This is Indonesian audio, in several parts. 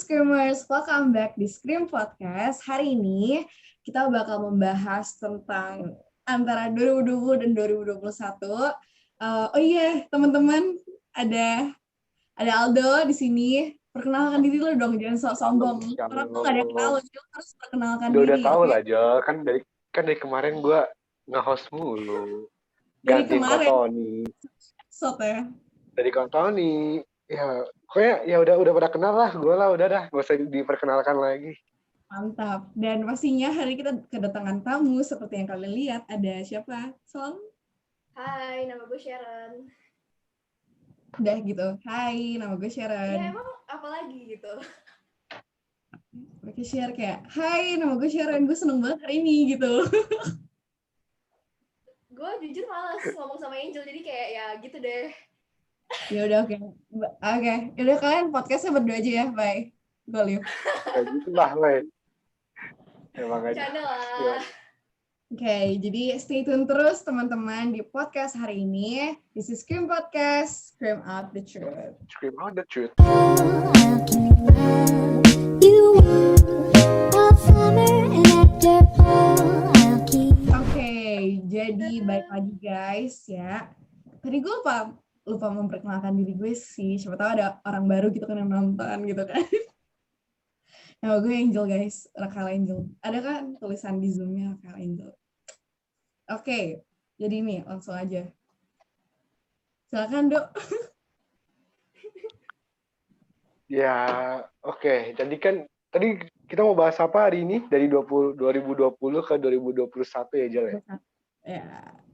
Screamers, welcome back di Scream Podcast. Hari ini kita bakal membahas tentang antara 2020 dan 2021. Oh iya, teman-teman, ada Aldo di sini. Perkenalkan diri lo dong, jangan sok sombong. Orang tuh gak ada yang tahu, lo harus perkenalkan diri. Udah tahu lah, Jo. Kan dari kemarin gue nge-host mulu. Dari Gantiin kemarin. Kotoni. Sot ya. Dari Kotoni. Ya, pokoknya ya udah pada kenal lah. Gue lah udah dah, gak usah diperkenalkan lagi. Mantap. Dan pastinya hari kita kedatangan tamu seperti yang kalian lihat. Ada siapa? Sol? Hai, nama gue Sharon. Udah gitu. Hai, nama gue Sharon. Iya, emang apa lagi gitu? Pakai share kayak, hai, nama gue Sharon. Gue seneng banget hari ini gitu. Gue jujur malas ngomong sama Angel, jadi kayak ya gitu deh. Ya udah oke. Oke. Ya udah kalian podcastnya berdua aja ya. Bye. Gue live. Kayak gitu lah, Lay. Emang aja. Canda lah. Ya. Oke, jadi stay tune terus teman-teman di podcast hari ini. This is Scream Podcast, Scream Out the Truth. Scream out the truth. Oke, jadi baik lagi guys ya. Tadi gue lupa memperkenalkan diri gue sih. Siapa tahu ada orang baru gitu kan yang nonton gitu kan. Nama gue Angel guys, Raquel Angel. Ada kan tulisan di Zoom-nya Raquel Angel. Oke, jadi nih langsung aja. Silakan, Dok. Ya, oke. Jadi kan tadi kita mau bahas apa hari ini? Dari 2020 ke 2021 ya, Jel ya? Ya.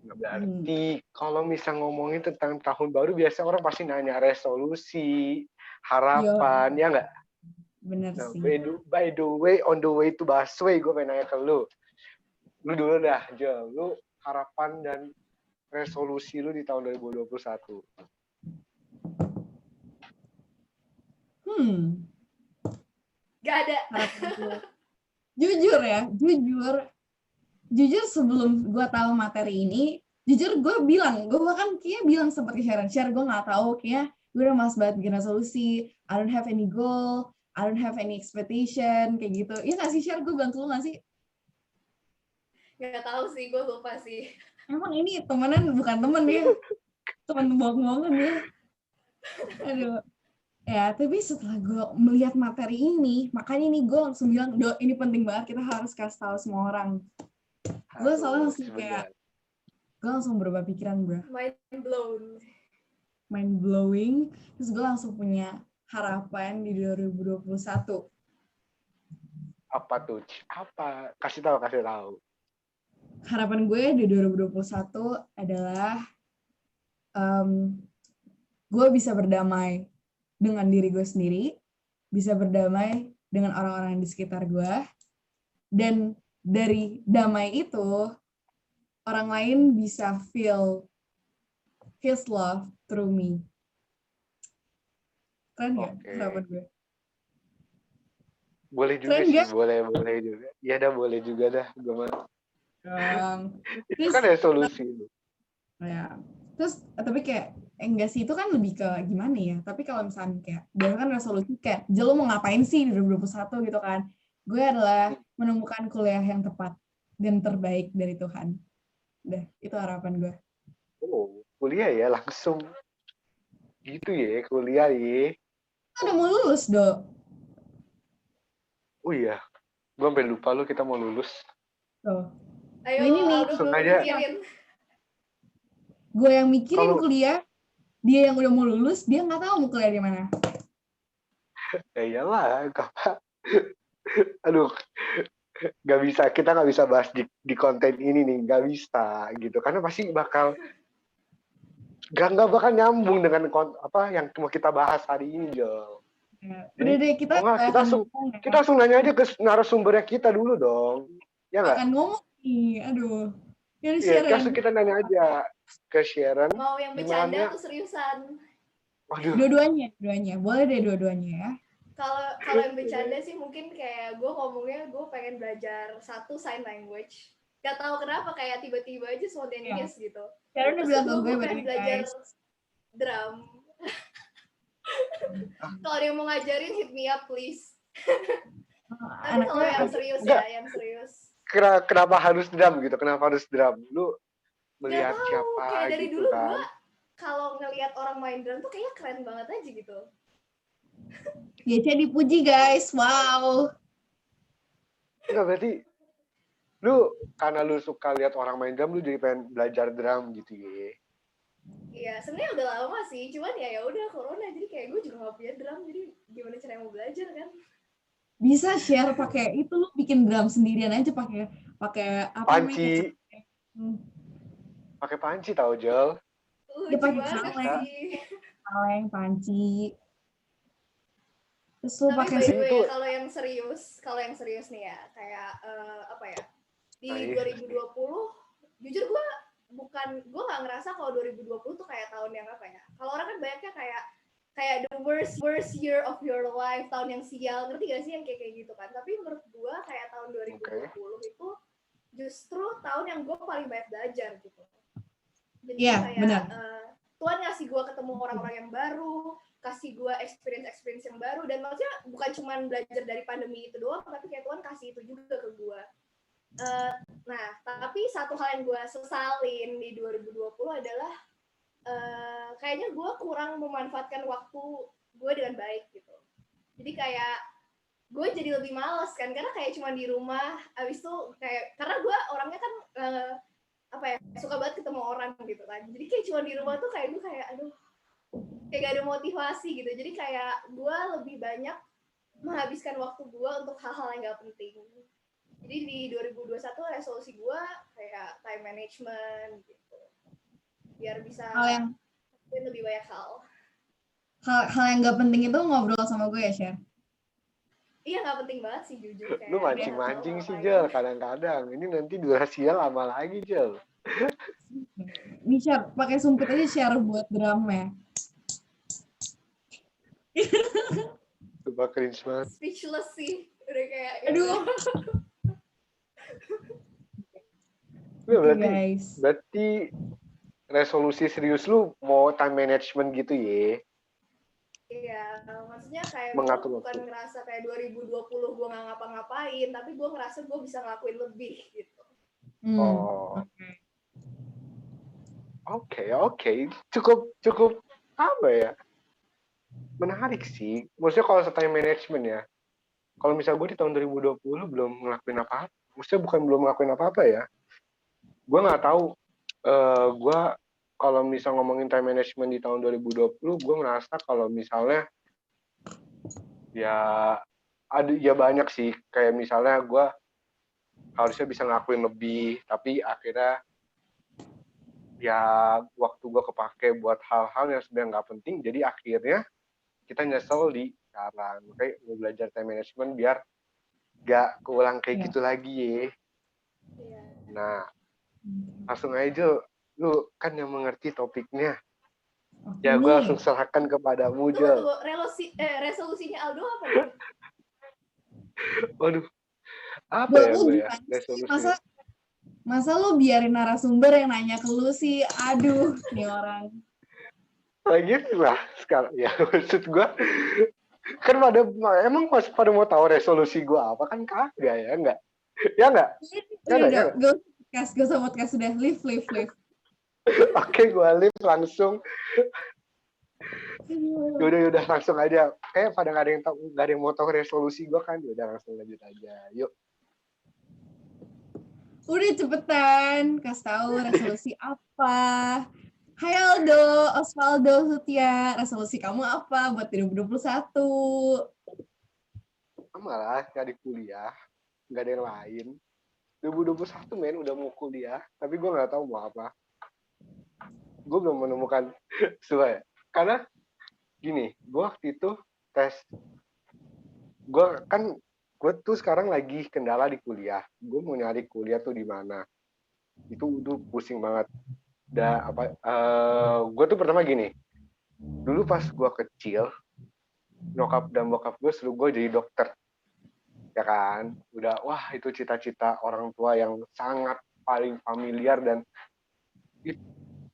Nggak berarti kalau misal ngomongin tentang tahun baru biasa orang pasti nanya resolusi, harapan, ya nggak? Bener Nah, sih. by the way, on the way to busway, gue pengen nanya ke lu. Lu dulu dah, Jo. Lu harapan dan resolusi lu di tahun 2021. Gak ada. Jujur sebelum gue tahu materi ini, jujur gue bahkan kayak bilang seperti share gue nggak tahu, kayak gue udah malas banget bikin resolusi, I don't have any goal, I don't have any expectation, kayak gitu. Iya nggak sih, share gue bantu lu nggak sih? Gak tahu sih, gue lupa sih. Emang ini temenan bukan temen ya, temen bohong-bohongan ya. Aduh. Ya, tapi setelah gue melihat materi ini, makanya nih gue langsung bilang, Do, ini penting banget, kita harus kasih tahu semua orang. Gue soalnya langsung kayak, gue langsung berubah pikiran, bro. Mind blowing. Terus gue langsung punya harapan di 2021. Apa tuh? Apa? Kasih tahu. Harapan gue di 2021 adalah gue bisa berdamai dengan diri gue sendiri, bisa berdamai dengan orang-orang di sekitar gue, dan dari damai itu orang lain bisa feel his love through me. Keren nggak harapan gue? Boleh juga keren sih, gak? boleh juga. Ya dah, boleh juga dah. Gue mah. Itu kan resolusi. Ya. Terus tapi kayak enggak sih, itu kan lebih ke gimana ya? Tapi kalau misalnya kayak biasanya kan resolusi kayak, lo mau ngapain sih di 2021 gitu kan? Gue adalah menemukan kuliah yang tepat dan terbaik dari Tuhan. Udah, itu harapan gue. Oh, kuliah ya langsung. Gitu ya, kuliah ya. Udah mau lulus, Do. Oh iya, gue sampai lupa lu kita mau lulus. Tuh. Ayo, ini nih, gue yang mikirin kuliah, dia yang udah mau lulus, dia nggak tahu mau kuliah di mana. Ya iyalah, apa? Aduh, kita nggak bisa bahas di konten ini nih, nggak bisa gitu, karena pasti bakal nggak bakal nyambung dengan apa yang mau kita bahas hari ini, Jo. Ya, udah deh, kita langsung nanya aja ke narasumbernya kita dulu dong, ya nggak? Akan ngomong nih, aduh. Iya, langsung kita nanya aja ke Sharon. Mau yang bercanda atau seriusan? Waduh. Dua-duanya. Boleh deh dua-duanya ya. Kalau yang bercanda sih mungkin kayak gue ngomongnya gue pengen belajar satu sign language. Gak tahu kenapa kayak tiba-tiba aja spontaneous gitu. Sharon udah bilang ke gue pengen belajar drum. Kalau ada yang mau ngajarin, hit me up please. Tapi kalau Anaknya yang serius Enggak, ya, yang serius. kenapa harus drum gitu? Kenapa harus drum? Lu Gak melihat tahu, kayak siapa dari gitu dulu gue kan? kalau ngelihat orang main drum tuh kayaknya keren banget aja gitu. Yece dipuji guys, wow. Enggak, berarti lu karena lu suka lihat orang main drum, lu jadi pengen belajar drum gitu ya? Iya, sebenarnya udah lama sih, cuman ya udah corona jadi kayak gue juga nggak punya drum, jadi gimana cara mau belajar kan? Bisa share pakai itu, lu bikin drum sendirian aja pakai pakai apa namanya kayak Panci, hmm. pakai panci tau Jel? Ya Lucu pakai banget Bisa. sih. kaleng, panci. Terus lu Tapi pakai by the way Itu, ya, kalau yang serius nih ya, kayak apa ya? Di 2020, jujur gue gue nggak ngerasa kalau 2020 tuh kayak tahun yang apa ya? Kalau orang kan banyaknya kayak the worst year of your life, tahun yang sial, ngerti gak sih yang kayak gitu kan? Tapi menurut gue kayak tahun 2020 itu justru tahun yang gue paling banyak belajar gitu. Jadi Iya, kayak benar. Tuhan ngasih gue ketemu orang-orang yang baru, kasih gue experience yang baru, dan maksudnya bukan cuma belajar dari pandemi itu doang, tapi kayak Tuhan kasih itu juga ke gue. Nah, tapi satu hal yang gue sesalin di 2020 adalah kayaknya gue kurang memanfaatkan waktu gue dengan baik gitu. Jadi kayak gue jadi lebih males kan, karena kayak cuma di rumah, abis itu kayak, karena gue orangnya kan apa ya, suka banget ketemu orang gitu kan, jadi kayak cuma di rumah tuh kayak gue kayak aduh, kayak gak ada motivasi gitu, jadi kayak gue lebih banyak menghabiskan waktu gue untuk hal-hal yang gak penting. Jadi di 2021 resolusi gue kayak time management gitu, biar bisa lebih banyak hal yang gak penting itu ngobrol sama gue ya, Share. Iya, gak penting banget sih jujur, kayak lu mancing-mancing sih Jel, kadang-kadang. Ini nanti durasinya lama lagi Jel. Ini share, pakai sumpit aja share buat drumnya. Coba cringe banget. Speechless sih, udah kayak aduh. Berarti resolusi serius lu mau time management gitu ya? Iya, maksudnya kayak Mengatur gue bukan waktu. ngerasa kayak 2020 gue nggak ngapa-ngapain, tapi gue ngerasa gue bisa ngelakuin lebih gitu. Oke. Cukup apa ya? Menarik sih. Maksudnya kalau time management ya. Kalau misal gue di tahun 2020 belum ngelakuin apa-apa. Maksudnya bukan belum ngelakuin apa-apa ya. Gue nggak tahu. Gue kalau misal ngomongin time management di tahun 2020, gue ngerasa kalau misalnya ya ada ya banyak sih. Kayak misalnya gue harusnya bisa ngelakuin lebih, tapi akhirnya ya waktu gue kepake buat hal-hal yang sebenarnya nggak penting, jadi akhirnya kita nyesel di sekarang. Kayak mau belajar time management biar nggak keulang kayak gitu lagi ya. Nah, langsung aja lu kan yang mengerti topiknya. Ya gue langsung serahkan kepadamu, Jo. Tunggu, resolusinya Aldo apa nih? Waduh, apa ya gue ya resolusinya? Masa lu biarin narasumber yang nanya ke lu sih? Aduh, nih orang. Lagi lah sekarang ya, maksud gue kan emang pas pada mau tahu resolusi gue apa kan kagak ya enggak? Ya enggak? Gak usah podcast, sudah live. Oke, gue live langsung. Yaudah langsung aja. Kayak pada nggak ada yang mau tahu resolusi gue kan. Yaudah langsung lanjut aja. Yuk. Udah cepetan, kasih tahu resolusi apa. Hai Aldo, Osvaldo, Setia, resolusi kamu apa buat 2021? Malah nggak di kuliah, nggak ada yang lain. 2021 men udah mau kuliah, tapi gue nggak tahu mau apa. Gue belum menemukan sesuai. Karena gini, gue waktu itu tes, gue tuh sekarang lagi kendala di kuliah. Gue mau nyari kuliah tuh di mana. Itu pusing banget. Gue tuh pertama gini. Dulu pas gue kecil, nyokap dan bokap gue suruh gue jadi dokter. Ya kan? Udah, wah itu cita-cita orang tua yang sangat paling familiar dan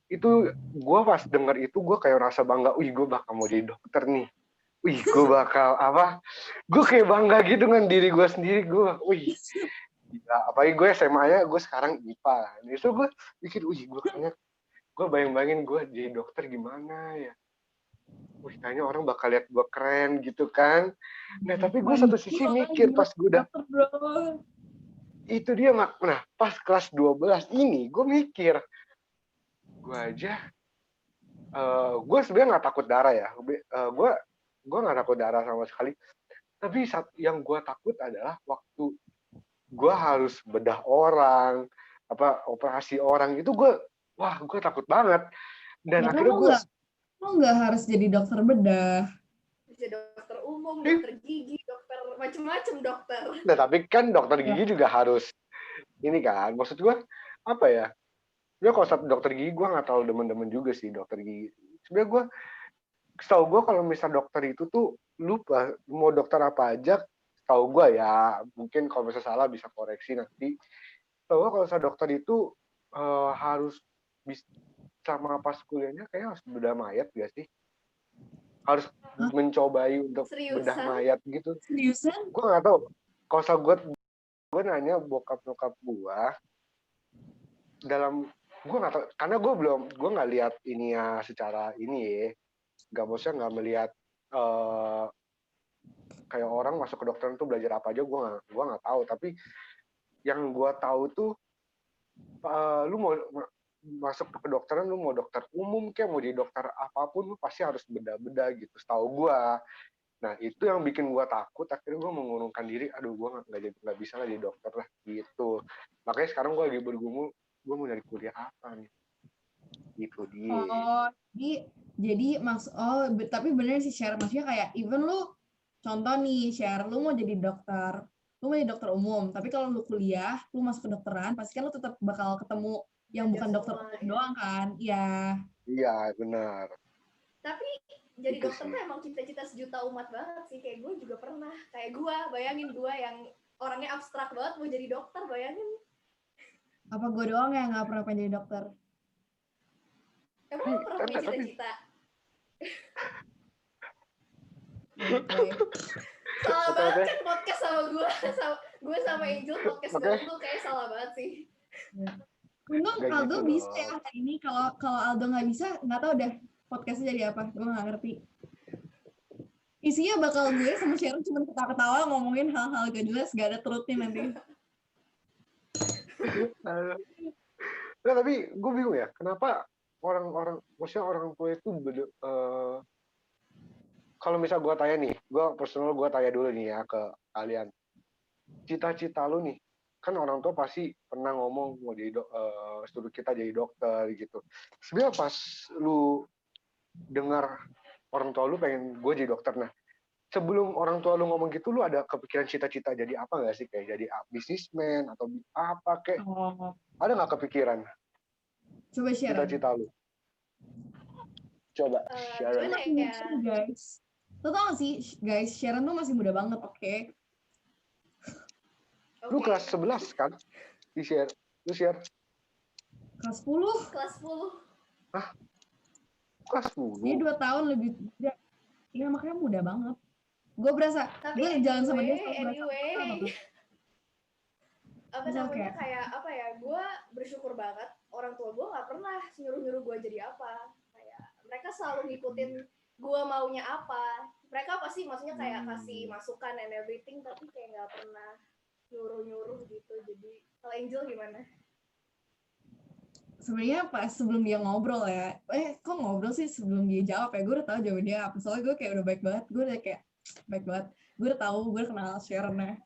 itu gue pas denger itu gue kayak rasa bangga, gue bakal mau jadi dokter nih. wih gue bakal apa? Gue kayak bangga gitu dengan diri gue sendiri. Wih, gila. Apalagi gue SMA-nya gue sekarang IPA. Justru gue pikir, wih gue kayaknya gue bayang-bayangin gue jadi dokter gimana ya. Wih kayaknya orang bakal lihat gue keren gitu kan. Nah tapi gue satu sisi mikir pas gue udah Dokter, bro. itu dia mak. Nah pas kelas 12 ini gue mikir gue aja gue sebenarnya nggak takut darah ya. Gue nggak takut darah sama sekali. Tapi yang gue takut adalah waktu gue harus bedah orang, apa operasi orang itu gue takut banget. Dan Ya kan akhirnya gue lo nggak harus jadi dokter bedah. Bisa dokter umum, dokter gigi, dokter macem-macem dokter. nah tapi kan dokter gigi juga harus ini kan. Maksud gue apa ya? Sebenarnya kalau satu dokter gigi gue nggak terlalu demen-demen juga sih dokter gigi. Sebenarnya gue setahu gue kalau misal dokter itu tuh lupa mau dokter apa aja. Setahu gue ya mungkin kalau misalnya salah bisa koreksi nanti. Setahu gue kalau misalnya dokter itu harus bisa sama pas kuliahnya kayaknya harus bedah mayat gak sih? Harus mencobai untuk bedah mayat gitu. Seriusan? Gue nggak tahu. Kalau misalnya gue nanya bokap nyokap gue dalam gue nggak tahu karena gue nggak lihat ini ya secara ini ya maksudnya nggak melihat kayak orang masuk ke dokteran tuh belajar apa aja gue nggak tahu tapi yang gue tahu tuh lu mau masuk ke kedokteran lu mau dokter umum kayak mau jadi dokter apapun lu pasti harus beda-beda gitu setahu gue. Nah itu yang bikin gue takut akhirnya gue mengurungkan diri aduh gue nggak bisa lah jadi dokter lah gitu. Makanya sekarang gue lagi bergumul gue mau nyari kuliah apa nih gitu dia. Oh, tapi bener sih share maksudnya kayak even lu contoh nih share lu mau jadi dokter, lu mau jadi dokter umum, tapi kalau lu kuliah, lu masuk ke dokteran, pasti kan lu tetap bakal ketemu yang bukan dokter umum doang kan? Iya. Iya benar. Tapi jadi itu dokter sih. tuh emang cita-cita sejuta umat banget sih. Kayak gue juga pernah. Kayak gue, bayangin gue yang orangnya abstrak banget mau jadi dokter, bayangin. Apa gue doang yang nggak pernah pengen jadi dokter? Emang lo pernah punya cita-cita? Salah banget kan podcast sama gue. Gue sama Angel podcast gue kayak salah banget sih. Untung Aldo gitu bisa ya hari ini. Kalau Aldo nggak bisa, nggak tahu deh podcastnya jadi apa. Gue nggak ngerti. Isinya bakal gue sama Sharon cuma ketawa-ketawa ngomongin hal-hal gak jelas, gak ada truthnya nanti. Nah, tapi gue bingung ya, kenapa maksudnya orang tua itu kalau misal gue tanya nih, personal gue tanya dulu nih ya ke kalian, cita-cita lu nih, kan orang tua pasti pernah ngomong mau jadi suruh kita jadi dokter gitu. Sebenarnya pas lu dengar orang tua lu pengen gue jadi dokter, nah sebelum orang tua lu ngomong gitu, lu ada kepikiran cita-cita jadi apa nggak sih? Kayak jadi bisnismen atau apa kayak? Ada nggak kepikiran? Coba share. Cita-cita lu. Coba share. Guys. Lo tau gak sih, guys, Sharon tuh masih muda banget, oke? Lu kelas 11 kan? Lu share. Kelas 10. Kelas 10. Hah? Kelas 10? Dia 2 tahun lebih muda. Iya, makanya muda banget. Gue berasa, gue jalan sama dia. Apa namanya kayak apa ya, gue bersyukur banget orang tua gue gak pernah nyuruh-nyuruh gue jadi apa. Kayak mereka selalu ngikutin gue maunya apa. Mereka pasti maksudnya kayak kasih masukan and everything, tapi kayak gak pernah nyuruh-nyuruh gitu. Jadi kalau Angel gimana? Sebenarnya pas sebelum dia ngobrol ya, kok ngobrol sih sebelum dia jawab ya, gue udah tahu jawaban dia apa. Soalnya gue kayak udah baik banget, gue udah kayak baik banget. Gue udah tahu, gue udah kenal Sharon-nya.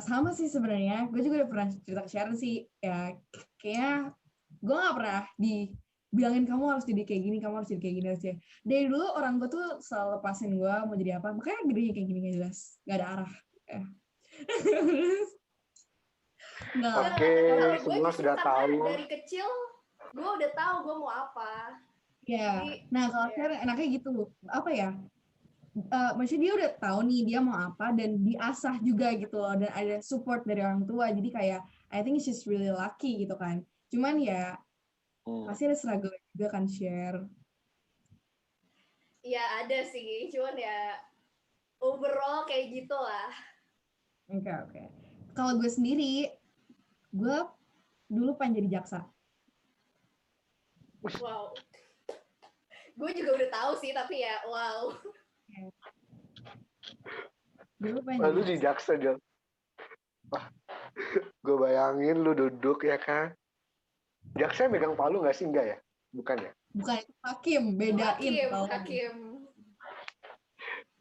Sama sih sebenarnya, gue juga udah pernah cerita ke Sharon sih, ya kayaknya gue gak pernah dibilangin kamu harus jadi kayak gini, kamu harus jadi kayak gini aja. Dari dulu orang gue tuh selalu lepasin gue mau jadi apa, makanya gedenya kayak gini gak jelas, gak ada arah. Oke, semua sudah tahu. Dari kecil, gue udah tahu gue mau apa. Ya, nah kalau Sharon enaknya gitu, apa ya? Maksudnya dia udah tahu nih dia mau apa dan diasah juga gitu loh, dan ada support dari orang tua, jadi kayak I think she's really lucky gitu kan. Cuman ya pasti ada struggle juga kan, share. Ya ada sih, cuman ya overall kayak gitu lah. Oke. Kalau gue sendiri, gue dulu pengen jadi jaksa. Wow. Gue juga udah tahu sih, tapi ya wow. Dulu pengen Lalu jadi di jaksa. jaksa Jel. Wah, gue bayangin lu duduk ya kan. Jaksa megang palu nggak sih? Enggak ya? Bukan ya? Bukan itu hakim, bedain kalau Hakim.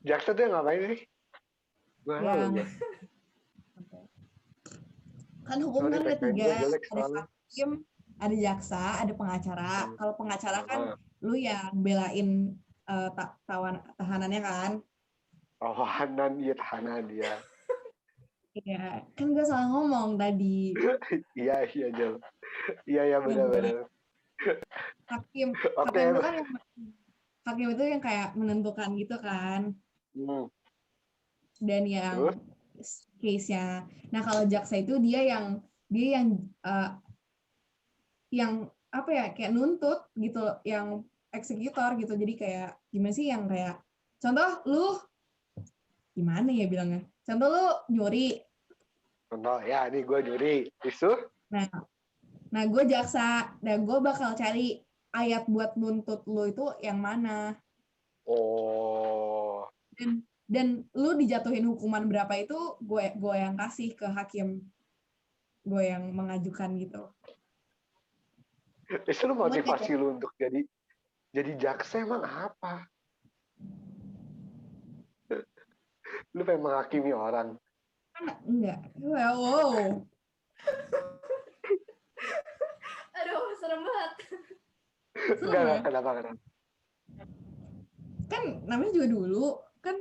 Jaksa tuh yang ngapain sih? Gue tahu yang gue. kan hukum Sorry, kan ada tagline gue 3, jelek ada soalnya. hakim, ada jaksa, ada pengacara. Kalau pengacara kan lu yang belain tahanannya kan. Oh, tahanan, iya tahanan dia. Iya, kan gue salah ngomong tadi. Iya, Jel. Iya, benar-benar. Hakim, Oke. hakim itu kan yang hakim itu yang kayak menentukan gitu kan. Dan yang Terus? case-nya. Nah, kalau jaksa itu dia yang apa ya, kayak nuntut gitu, yang eksekutor gitu. Jadi kayak gimana sih, yang kayak contoh lu gimana ya bilangnya? Contoh lu nyuri. Contoh, ya ini gue juri. Isu? Nah, gue jaksa dan gue bakal cari ayat buat nuntut lu itu yang mana. Oh. Dan lu dijatuhin hukuman berapa itu gue yang kasih ke hakim. Gue yang mengajukan gitu. Itu lu Cuman motivasi lu untuk jadi jaksa emang apa? Lu pengen menghakimi orang. enggak. Wow. Aduh, serem banget. Serem ya? Kenapa? Kan namanya juga dulu kan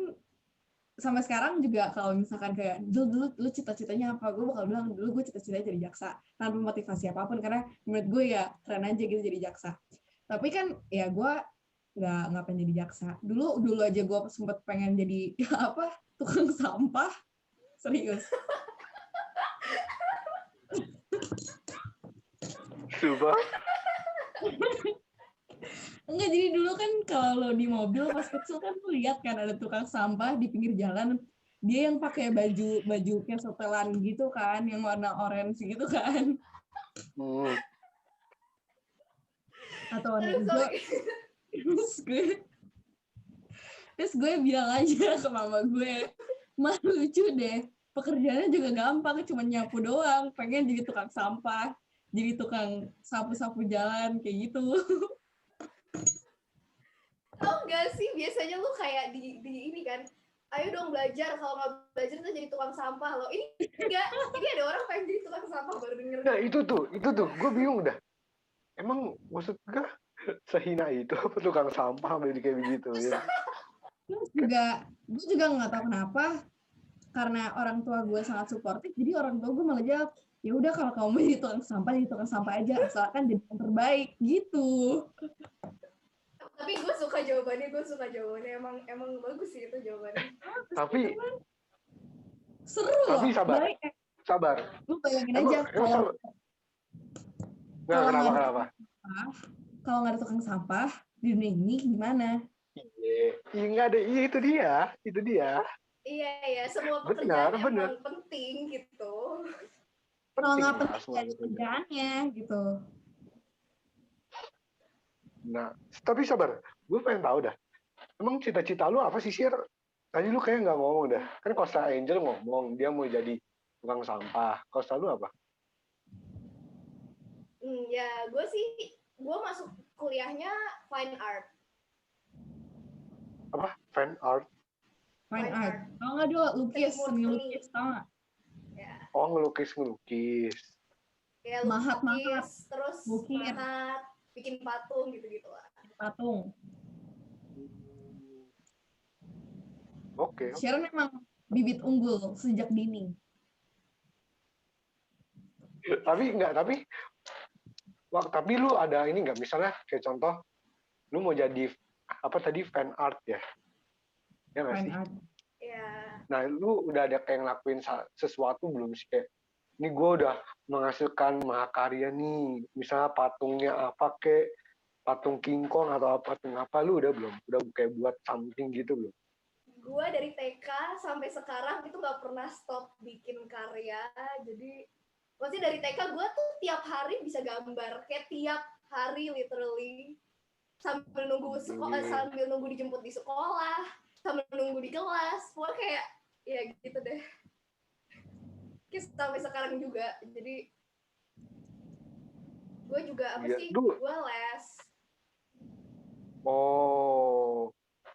sampai sekarang juga kalau misalkan kayak dulu lu cita-citanya apa, gue bakal bilang dulu gue cita-citanya jadi jaksa tanpa motivasi apapun, karena menurut gue ya keren aja gitu jadi jaksa. Tapi kan ya gue nggak pengen jadi jaksa. Dulu aja gue sempet pengen jadi apa, tukang sampah, serius. Coba. Enggak, jadi dulu kan kalau di mobil pas kecil kan lu lihat kan ada tukang sampah di pinggir jalan, dia yang pakai baju kayak setelan gitu kan, yang warna orange gitu kan, atau warna Aduh, hijau. sorry. terus gue bilang aja ke mama gue, mah lucu deh, pekerjaannya juga gampang, cuma nyapu doang, pengen jadi tukang sampah, jadi tukang sapu-sapu jalan kayak gitu. Tau gak sih, biasanya lu kayak di ini kan, ayo dong belajar, kalau nggak belajar tuh jadi tukang sampah loh. Ini enggak, ini ada orang pengen jadi tukang sampah baru denger. Nah itu tuh, gue bingung dah. Emang maksud gue sehina itu tukang sampah sampai kayak begitu ya? Gue juga nggak tahu kenapa, karena orang tua gue sangat suportif, jadi orang tua gue malah jawab, ya udah kalau kamu mau jadi tukang sampah aja, asalkan jadi yang terbaik gitu. Tapi gue suka jawabannya, emang bagus sih itu jawabannya. Tapi seru loh, sabar, baik. sabar. Lu bayangin Emang aja kalau kenapa? Kalau nggak ada tukang sampah di dunia ini gimana? Iya, nggak ada. Iya itu dia. Iya, semua pekerjaan Benar. emang penting gitu. Kalau nggak Penting penting dari kerjaannya gitu. Nah, tapi sabar, gue pengen tahu dah. Emang cita-cita lu apa sih, Sir? Tadi lu kayak nggak ngomong dah. Kan Costa Angel ngomong dia mau jadi tukang sampah. Costa lu apa? Ya gue masuk kuliahnya fine art. Apa? Fine art? Fine art. Kalau nggak dulu lukis, seni lukis, tau nggak? Ya. Oh, ngelukis. Ya, Mahat. Terus mahat, bikin patung gitu-gitu lah. Patung. Oke. Sharon memang bibit unggul sejak dini. Tapi lu ada ini nggak? Misalnya kayak contoh, lu mau jadi apa tadi fan art ya? Ya nggak sih? Art. Ya. Nah, lu udah ada kayak ngelakuin sesuatu belum sih? Kayak, ini gue udah menghasilkan mahakarya nih. Misalnya patungnya apa kayak, patung King Kong atau patung apa lu udah belum? Udah kayak buat something gitu belum? Gue dari TK sampai sekarang itu nggak pernah stop bikin karya. Jadi maksudnya dari TK gue tuh tiap hari bisa gambar, kayak tiap hari literally sambil nunggu sambil nunggu dijemput di sekolah, sambil nunggu di kelas. Pokoknya kayak ya gitu deh. Kayak sampai sekarang juga. Jadi gue juga apa sih? Gue les. Oh.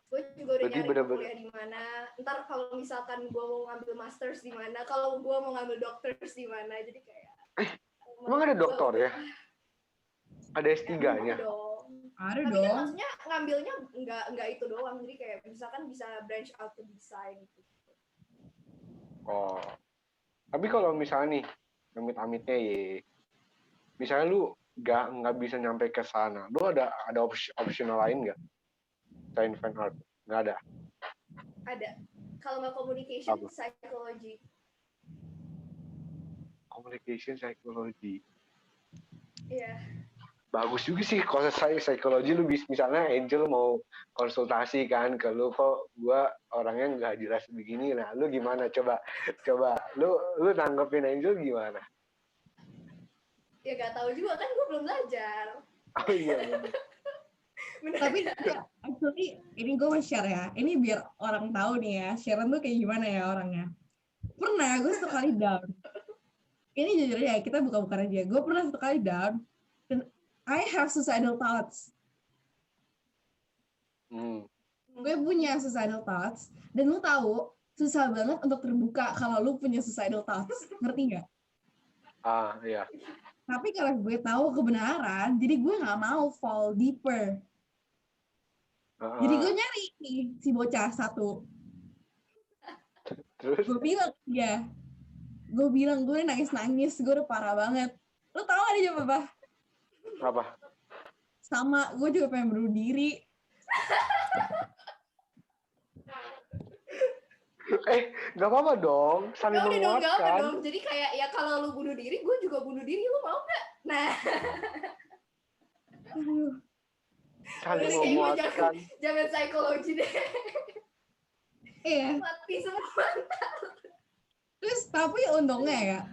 Gue juga udah Berarti nyari bener-bener kuliah di mana. Ntar kalau misalkan gue mau ngambil masters di mana, kalau gue mau ngambil doctors di mana. Jadi kayak emang ada doktor ya? Ada ada S3-nya? dong. Ada Tapi kan dong. maksudnya ngambilnya nggak itu doang. Jadi kayak misalkan bisa branch out ke desain gitu. Oh. Tapi kalau misalnya nih, amit-amitnya ya, misalnya lu nggak bisa nyampe ke sana, lu ada optional lain nggak? Selain fine art? Nggak ada? Ada. Kalau nggak communication, Apa? psychology. Communication psychology. Iya. Bagus juga sih kalau saya psikologi lu bisa misalnya Angel mau konsultasi kan ke lu kok gua orangnya nggak jelas begini, nah lu gimana coba lu nanggepin Angel gimana? Ya nggak tahu juga kan gue belum belajar. Oh iya bener. Bener Tapi kan? ya, actually ini gue mau share ya. Ini biar orang tahu nih ya, Sharon tuh kayak gimana ya orangnya. Pernah gue satu kali down. Ini jujur ya, kita buka-bukaan aja. Gue pernah satu kali down, dan I have suicidal thoughts. Gue punya suicidal thoughts, dan lu tahu, susah banget untuk terbuka kalau lu punya suicidal thoughts. Ngerti nggak? Ah iya. Tapi kalau gue tahu kebenaran, jadi gue nggak mau fall deeper. Jadi gue nyari nih si bocah satu. Terus? Gue bilang gue nangis-nangis, gue udah parah banget. Lo tau gak dia jawab apa? Apa? Sama, gue juga pengen bunuh diri. Nggak apa-apa dong, saling Gak udah dong, gak apa menguatkan. dong. Jadi kayak ya kalau lu bunuh diri, gue juga bunuh diri. Lu mau nggak? Nah. Aduh. Saling Kayak menguatkan. jangan psikologi deh. Iya. Mati semua. Terus tapi untungnya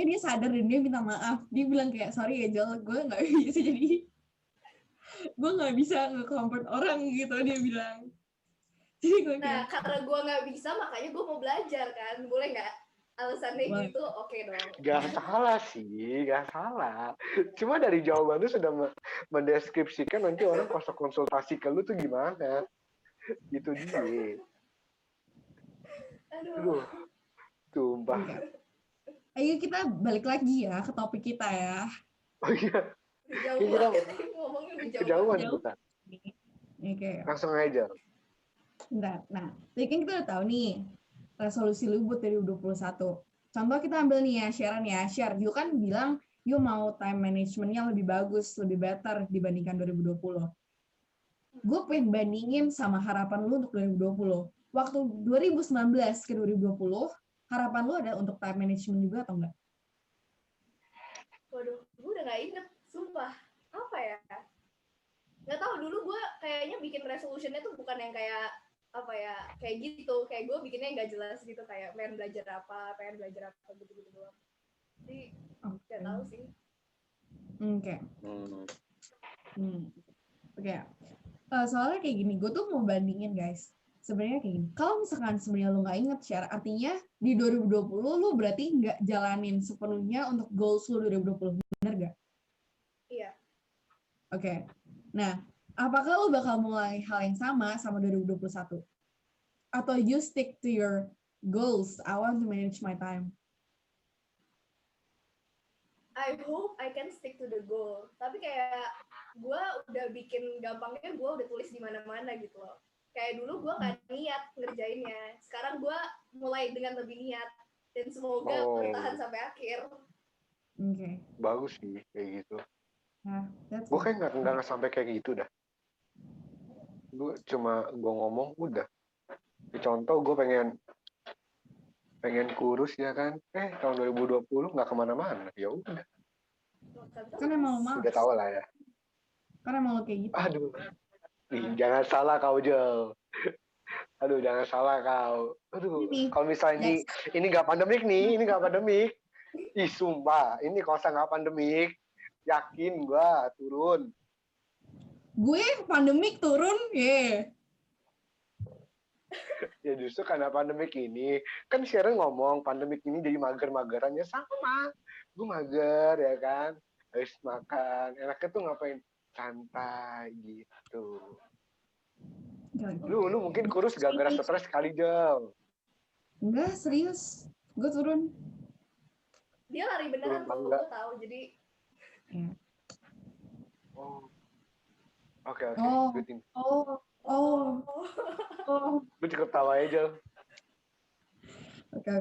dia sadar dan dia minta maaf. Dia bilang kayak, sorry ya Jel, gue nggak bisa jadi, gue nggak bisa nge-comfort orang gitu, dia bilang. Jadi gue Nah, kayak, karena gue nggak bisa, makanya gue mau belajar kan. Boleh nggak? Alasannya boleh. gitu, oke dong. Gak salah sih, gak salah. Cuma dari jawaban lu sudah mendeskripsikan nanti orang pas konsultasi ke lu tuh gimana. Itu dia. Aduh, sumpah. Ayo kita balik lagi ya ke topik kita ya. Oh iya, Jauh kita banget. Ngomongnya udah kejauhan Jauh. kita. Oke. Langsung aja. Bentar. Nah, tadi kan kita udah tahu nih resolusi lu buat 2021. Contoh kita ambil nih ya, Sharon ya. Share, you kan bilang you mau time management-nya lebih bagus, lebih better dibandingkan 2020. Gue pengen bandingin sama harapan lu untuk 2020. Waktu 2019 ke 2020, harapan lu ada untuk time management juga atau enggak? Waduh, gue udah gak inget. Sumpah. Apa ya? Gak tahu, dulu gue kayaknya bikin resolution-nya tuh bukan yang kayak apa ya, kayak gitu. Kayak gue bikinnya nggak jelas gitu, kayak pengen belajar apa gitu-gitu doang. Jadi nggak tahu sih. Oke. Oke. Soalnya kayak gini, gue tuh mau bandingin guys. Sebenarnya kayak gini. Kalau misalkan sebenarnya lu nggak inget share, artinya di 2020 lu berarti nggak jalanin sepenuhnya untuk goals lu 2020, bener gak? Iya. Oke. Nah, apakah lu bakal mulai hal yang sama 2021? Atau you stick to your goals? I want to manage my time. I hope I can stick to the goal. Tapi kayak gue udah bikin gampangnya, gue udah tulis di mana-mana gitu loh. Kayak dulu gue nggak niat ngerjainnya. Sekarang gue mulai dengan lebih niat. Dan semoga bertahan sampai akhir. Oke. Bagus sih kayak gitu. Nah, Gue kayak nggak sampai kayak gitu dah. Gue ngomong udah. Contoh gue pengen kurus ya kan, tahun 2020 nggak kemana-mana, ya udah. Kan emang malas. Udah tahu lah ya. Karena emang lo kayak gitu. Aduh, jangan salah kau Jel. Aduh, jangan salah kau. Aduh, Ini, kalau misalnya ini nggak pandemik nih, ini nggak pandemik. Ih, sumpah, ini kalau nggak pandemik, yakin gua turun. gue pandemik turun, Ya justru karena pandemik ini, kan Sharon ngomong pandemik ini jadi mager-mageran, ya sama. Gue mager ya kan, habis makan, enaknya tuh ngapain? Santai gitu. Lu mungkin kurus gara-gara stres kali, Jel. Enggak, serius. Gue turun. Dia lari beneran Turun kok, tangga. gue tahu. Jadi Ya. Oh. Oke. Oh, Good thing. oh, oh, oh. Gue cukup tawa aja. Oke.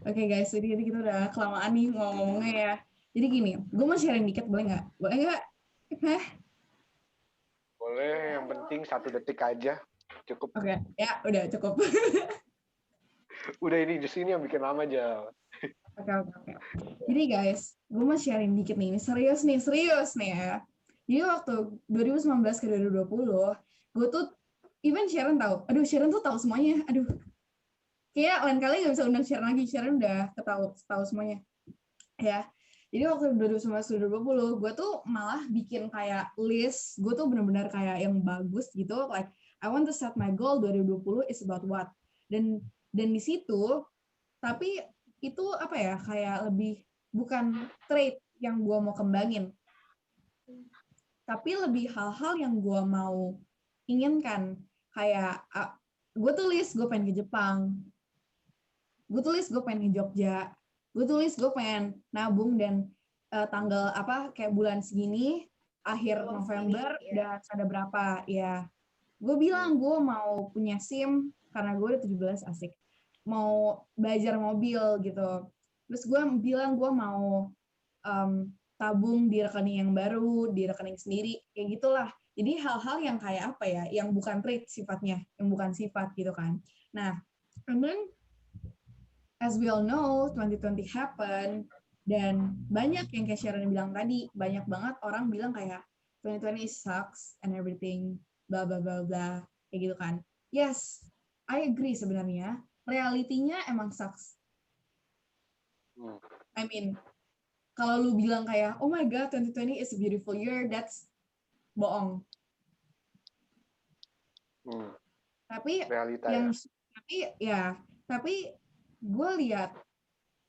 Oke guys, jadi kita udah kelamaan nih ngomong-ngomongnya ya. Jadi gini, gue mau sharing dikit, boleh nggak? Boleh nggak? Boleh, yang penting 1 detik aja. Cukup. Oke, ya udah cukup. Udah ini, justru ini yang bikin lama aja. Oke. Jadi guys, gue mau sharing dikit nih. Ini serius nih ya. Jadi waktu 2019 ke 2020, gue tuh, even Sharon tahu. Aduh, Sharon tuh tahu semuanya. Aduh, kayak lain kali nggak bisa undang Sharon lagi. Sharon udah tahu semuanya. Ya. Jadi waktu 2019 ke 2020, gue tuh malah bikin kayak list. Gue tuh bener-bener kayak yang bagus gitu. Like, I want to set my goal 2020 is about what. Dan di situ, tapi itu apa ya, kayak lebih bukan trait yang gue mau kembangin, tapi lebih hal-hal yang gue mau inginkan. Kayak gue tulis gue pengen ke Jepang, gue tulis gue pengen ke Jogja, gue tulis gue pengen nabung dan tanggal apa kayak bulan segini akhir November udah harus ada berapa ya. Gue bilang gue mau punya SIM karena gue udah 17, asik. Mau belajar mobil gitu. Terus gue bilang gue mau tabung di rekening yang baru, di rekening sendiri, kayak gitulah. Jadi hal-hal yang kayak apa ya, yang bukan trait sifatnya, yang bukan sifat gitu kan. Nah, and then as we all know, 2020 happen, dan banyak yang kayak Sharon bilang tadi, banyak banget orang bilang kayak 2020 sucks and everything, bla bla bla bla, kayak gitu kan. Yes, I agree sebenarnya. Realitinya emang sucks. I mean, kalau lu bilang kayak, oh my god, 2020 is a beautiful year, that's bohong. Tapi Realita yang ya. tapi gue lihat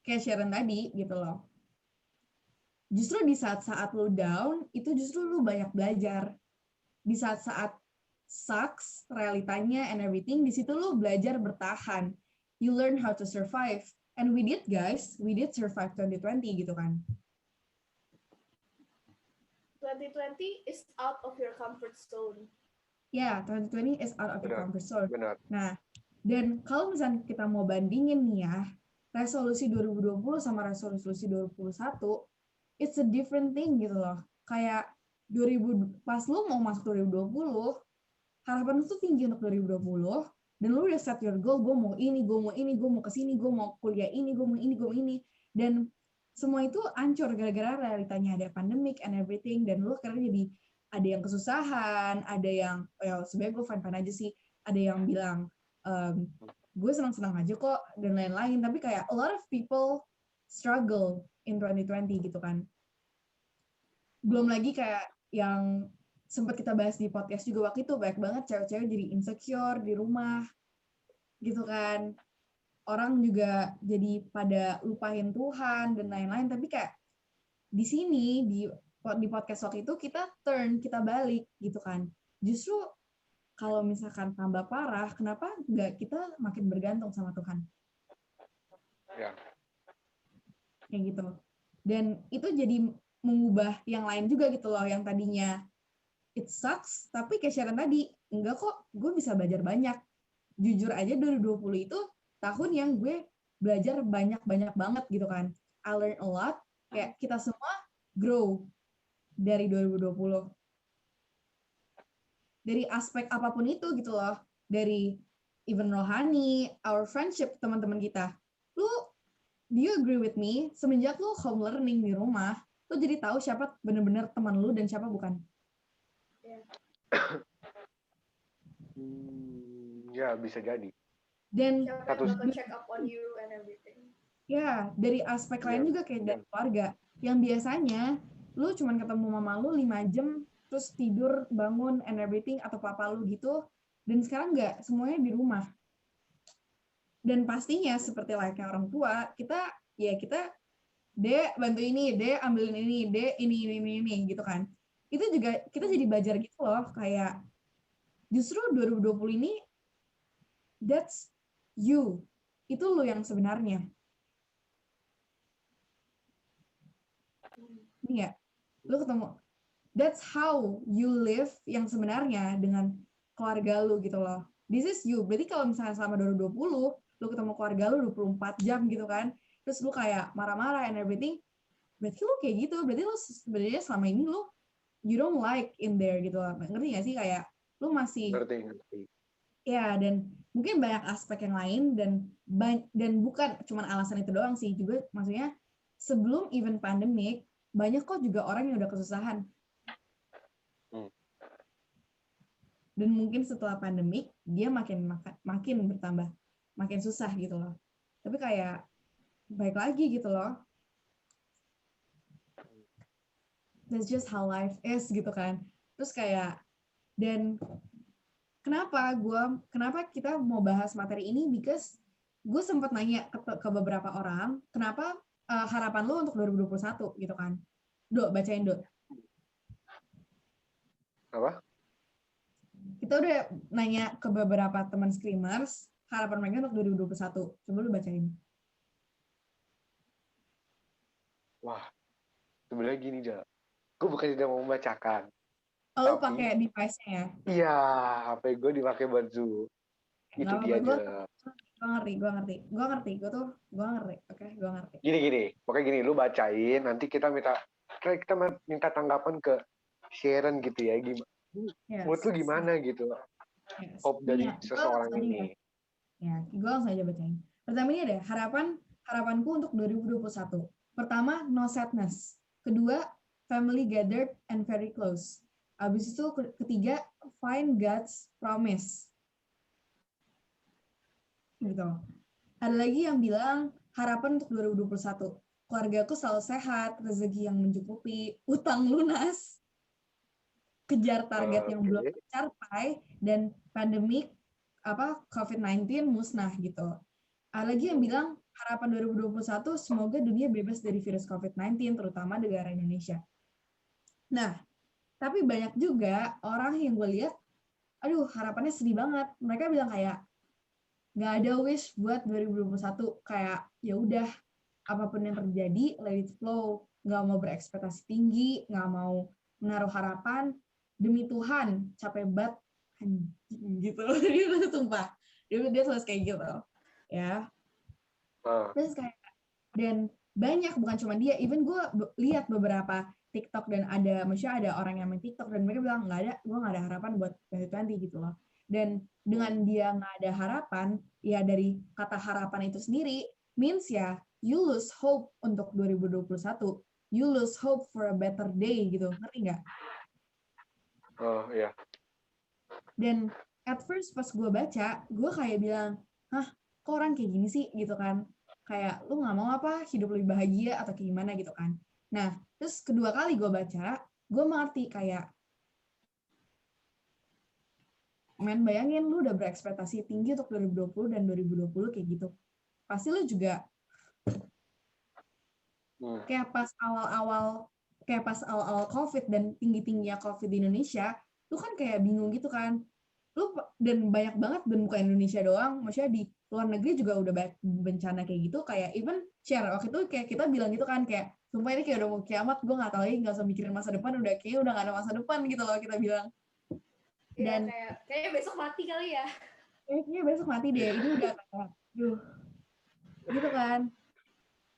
kayak Sharon tadi gitu loh. Justru di saat-saat lu down, itu justru lu banyak belajar. Di saat-saat sucks, realitanya and everything, di situ lu belajar bertahan. You learn how to survive. And we did, guys. We did survive 2020 gitu kan. 2020 is out of your comfort zone. Ya, 2020 is out of your comfort zone. Benar. Nah, dan kalau misalnya kita mau bandingin nih ya, resolusi 2020 sama resolusi 2021, it's a different thing gitu loh. Kayak 2000, pas lu mau masuk 2020, harapan lu tuh tinggi untuk 2020, dan lu udah set your goal, gue mau ini, gue mau kesini, gue mau kuliah ini, gue mau ini. Dan semua itu hancur gara-gara realitanya ada pandemic and everything, dan lu akhirnya jadi ada yang kesusahan, ada yang, sebenarnya gue fine-fine aja sih, ada yang bilang, gue senang-senang aja kok, dan lain-lain, tapi kayak a lot of people struggle in 2020 gitu kan. Belum lagi kayak yang sempat kita bahas di podcast juga waktu itu, banyak banget cewek-cewek jadi insecure di rumah, gitu kan. Orang juga jadi pada lupain Tuhan dan lain-lain, tapi kayak di sini di podcast waktu itu kita balik gitu kan. Justru kalau misalkan tambah parah, kenapa nggak kita makin bergantung sama Tuhan? Ya. Kayak gitu. Dan itu jadi mengubah yang lain juga gitu loh, yang tadinya it sucks, tapi kayak Sharon tadi, enggak kok, gue bisa belajar banyak. Jujur aja 2020 itu tahun yang gue belajar banyak-banyak banget gitu kan. I learn a lot, kayak kita semua grow dari 2020. Dari aspek apapun itu gitu loh. Dari even rohani, our friendship, teman-teman kita. Lu, do you agree with me? Semenjak lu home learning di rumah, lu jadi tahu siapa bener-bener teman lu dan siapa bukan. Ya. Ya bisa jadi. Dan Siapa yang bakal check up on you and everything. ya dari aspek lain juga kayak dari keluarga yang biasanya lu cuman ketemu mama lu 5 jam terus tidur bangun and everything atau papa lu gitu, dan sekarang nggak, semuanya di rumah. Dan pastinya seperti layaknya orang tua, kita Dek bantu ini, Dek ambilin ini, Dek ini gitu kan. Itu juga kita jadi belajar gitu loh, kayak justru 2020 ini that's you. Itu lu yang sebenarnya. Ini ya, lu ketemu that's how you live yang sebenarnya dengan keluarga lu gitu loh. This is you. Berarti kalau misalnya selama 2020 lu ketemu keluarga lu 24 jam gitu kan, terus lu kayak marah-marah and everything, berarti lu kayak gitu, berarti lu sebenarnya selama ini lu you don't like in there gitu loh. Ngerti gak sih, kayak lu masih Ngerti. ya, dan mungkin banyak aspek yang lain, dan bukan cuma alasan itu doang sih, juga maksudnya sebelum even pandemic banyak kok juga orang yang udah kesusahan. Dan mungkin setelah pandemik dia makin bertambah, makin susah gitu loh. Tapi kayak baik lagi gitu loh. That's just how life is gitu kan. Terus kayak, dan kenapa kita mau bahas materi ini, because gue sempat nanya ke beberapa orang, kenapa harapan lu untuk 2021 gitu kan. Dok, bacain Dok. Apa? Kita udah nanya ke beberapa teman Screamers, harapan mereka untuk 2021. Coba lu bacain. Wah, sebenarnya gini dah. Gue bukan tidak mau membacakan. Oh, lu pakai device-nya ya? Iya, HP gue dipakai buat Zoom. Itu dia aja. Gue ngerti. Oke, gue ngerti. Gini. Pokoknya gini, lu bacain, nanti kita minta tanggapan ke Sharon gitu ya. Gimana? Menurut lu gimana gitu? Yes. Hope dari seseorang ini. Ya, gue langsung aja bacain. Pertama ini ada harapanku untuk 2021. Pertama, no sadness. Kedua, family gathered and very close. Habis itu ketiga, find God's promise. Gitu. Ada lagi yang bilang harapan untuk 2021. Keluargaku selalu sehat, rezeki yang mencukupi, utang lunas, kejar target yang belum tercapai, dan pandemik COVID-19 musnah gitu. Ada lagi yang bilang harapan 2021 semoga dunia bebas dari virus COVID-19, terutama negara Indonesia. Nah, tapi banyak juga orang yang gue lihat, aduh harapannya sedih banget. Mereka bilang kayak nggak ada wish buat 2021, kayak ya udah apapun yang terjadi let it flow, nggak mau berekspektasi tinggi, nggak mau menaruh harapan, demi Tuhan capek banget gitu. Dia sumpah dia tulis kayak gitu ya. Terus kayak, dan banyak, bukan cuma dia, even gue lihat beberapa TikTok, dan maksudnya ada orang yang main TikTok dan mereka bilang gue nggak ada harapan buat 2020 gitu loh. Dan dengan dia nggak ada harapan, ya dari kata harapan itu sendiri means ya you lose hope untuk 2021, you lose hope for a better day gitu, ngerti nggak? Oh iya. Dan at first pas gue baca, gue kayak bilang, hah kok orang kayak gini sih gitu kan, kayak lu nggak mau apa hidup lebih bahagia atau kayak gimana gitu kan. Nah terus kedua kali gue baca, gue mengerti kayak, men bayangin lu udah berekspektasi tinggi untuk 2020 dan 2020 kayak gitu, pasti lu juga kayak pas awal-awal COVID dan tinggi-tingginya COVID di Indonesia, lu kan kayak bingung gitu kan. Lu dan banyak banget, dan bukan Indonesia doang, maksudnya di luar negeri juga udah banyak bencana kayak gitu, kayak even share waktu itu kayak kita bilang gitu kan, kayak sumpah ini kayak udah mau kiamat, gue nggak tahu lagi, nggak usah mikirin masa depan, udah nggak ada masa depan gitu loh kita bilang. Dan ya, kayak besok mati kali ya. kayaknya besok mati deh, ini udah kayak gitu kan.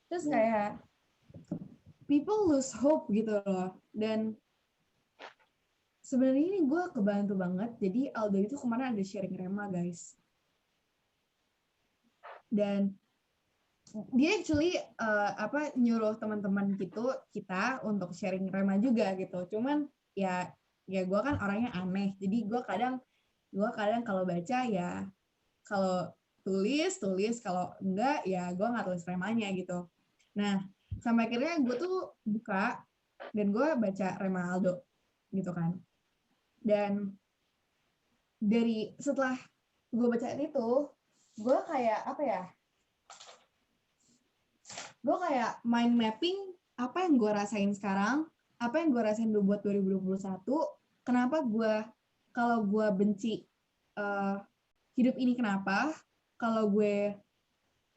Terus kayak people lose hope gitu loh. Dan sebenarnya ini gue kebantu banget. Jadi Aldo itu kemarin ada sharing rema guys. Dan dia actually nyuruh teman-teman kita untuk sharing rema juga gitu. Cuman ya ya gue kan orangnya aneh, jadi gue kadang kalau baca ya, kalau tulis, kalau enggak ya gue nggak tulis remanya gitu. Nah, sampai akhirnya gue tuh buka dan gue baca Rema Aldo gitu kan. Dan setelah gue baca itu, gue kayak apa ya? Gue kayak mind mapping apa yang gue rasain sekarang, apa yang gue rasain dulu buat 2021, kenapa kalau gue benci hidup ini kenapa, kalau gue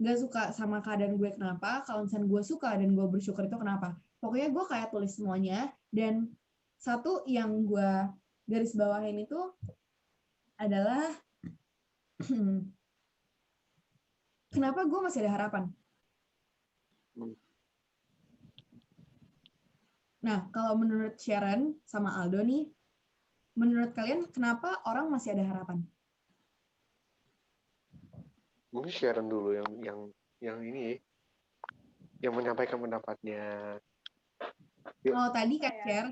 nggak suka sama keadaan gue kenapa, kalau misalnya gue suka dan gue bersyukur itu kenapa. Pokoknya gue kayak tulis semuanya, dan satu yang gue garis bawahin itu adalah kenapa gue masih ada harapan. Nah, kalau menurut Sharon sama Aldo nih, menurut kalian kenapa orang masih ada harapan? Mungkin Sharon dulu yang ini, yang menyampaikan pendapatnya. Kalau tadi kan, Sher,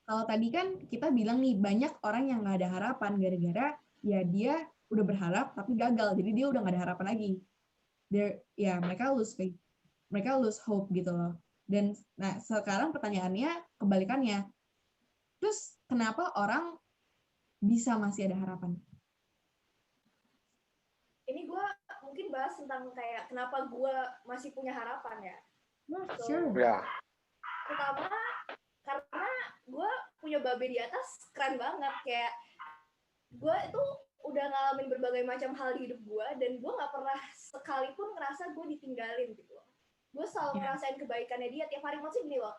kalau tadi kan kita bilang nih banyak orang yang nggak ada harapan gara-gara ya dia udah berharap tapi gagal, jadi dia udah nggak ada harapan lagi. Ya mereka lose faith, mereka lose hope gitu loh. Dan nah sekarang pertanyaannya kebalikannya. Terus kenapa orang bisa masih ada harapan? Ini gue mungkin bahas tentang kayak kenapa gue masih punya harapan ya. Sure. Ya. Pertama karena gue punya babe di atas keren banget, kayak gue itu udah ngalamin berbagai macam hal di hidup gue dan gue nggak pernah sekalipun ngerasa gue ditinggalin gitu loh. Gue selalu ngerasain kebaikannya dia tiap hari. Maksudnya gini loh,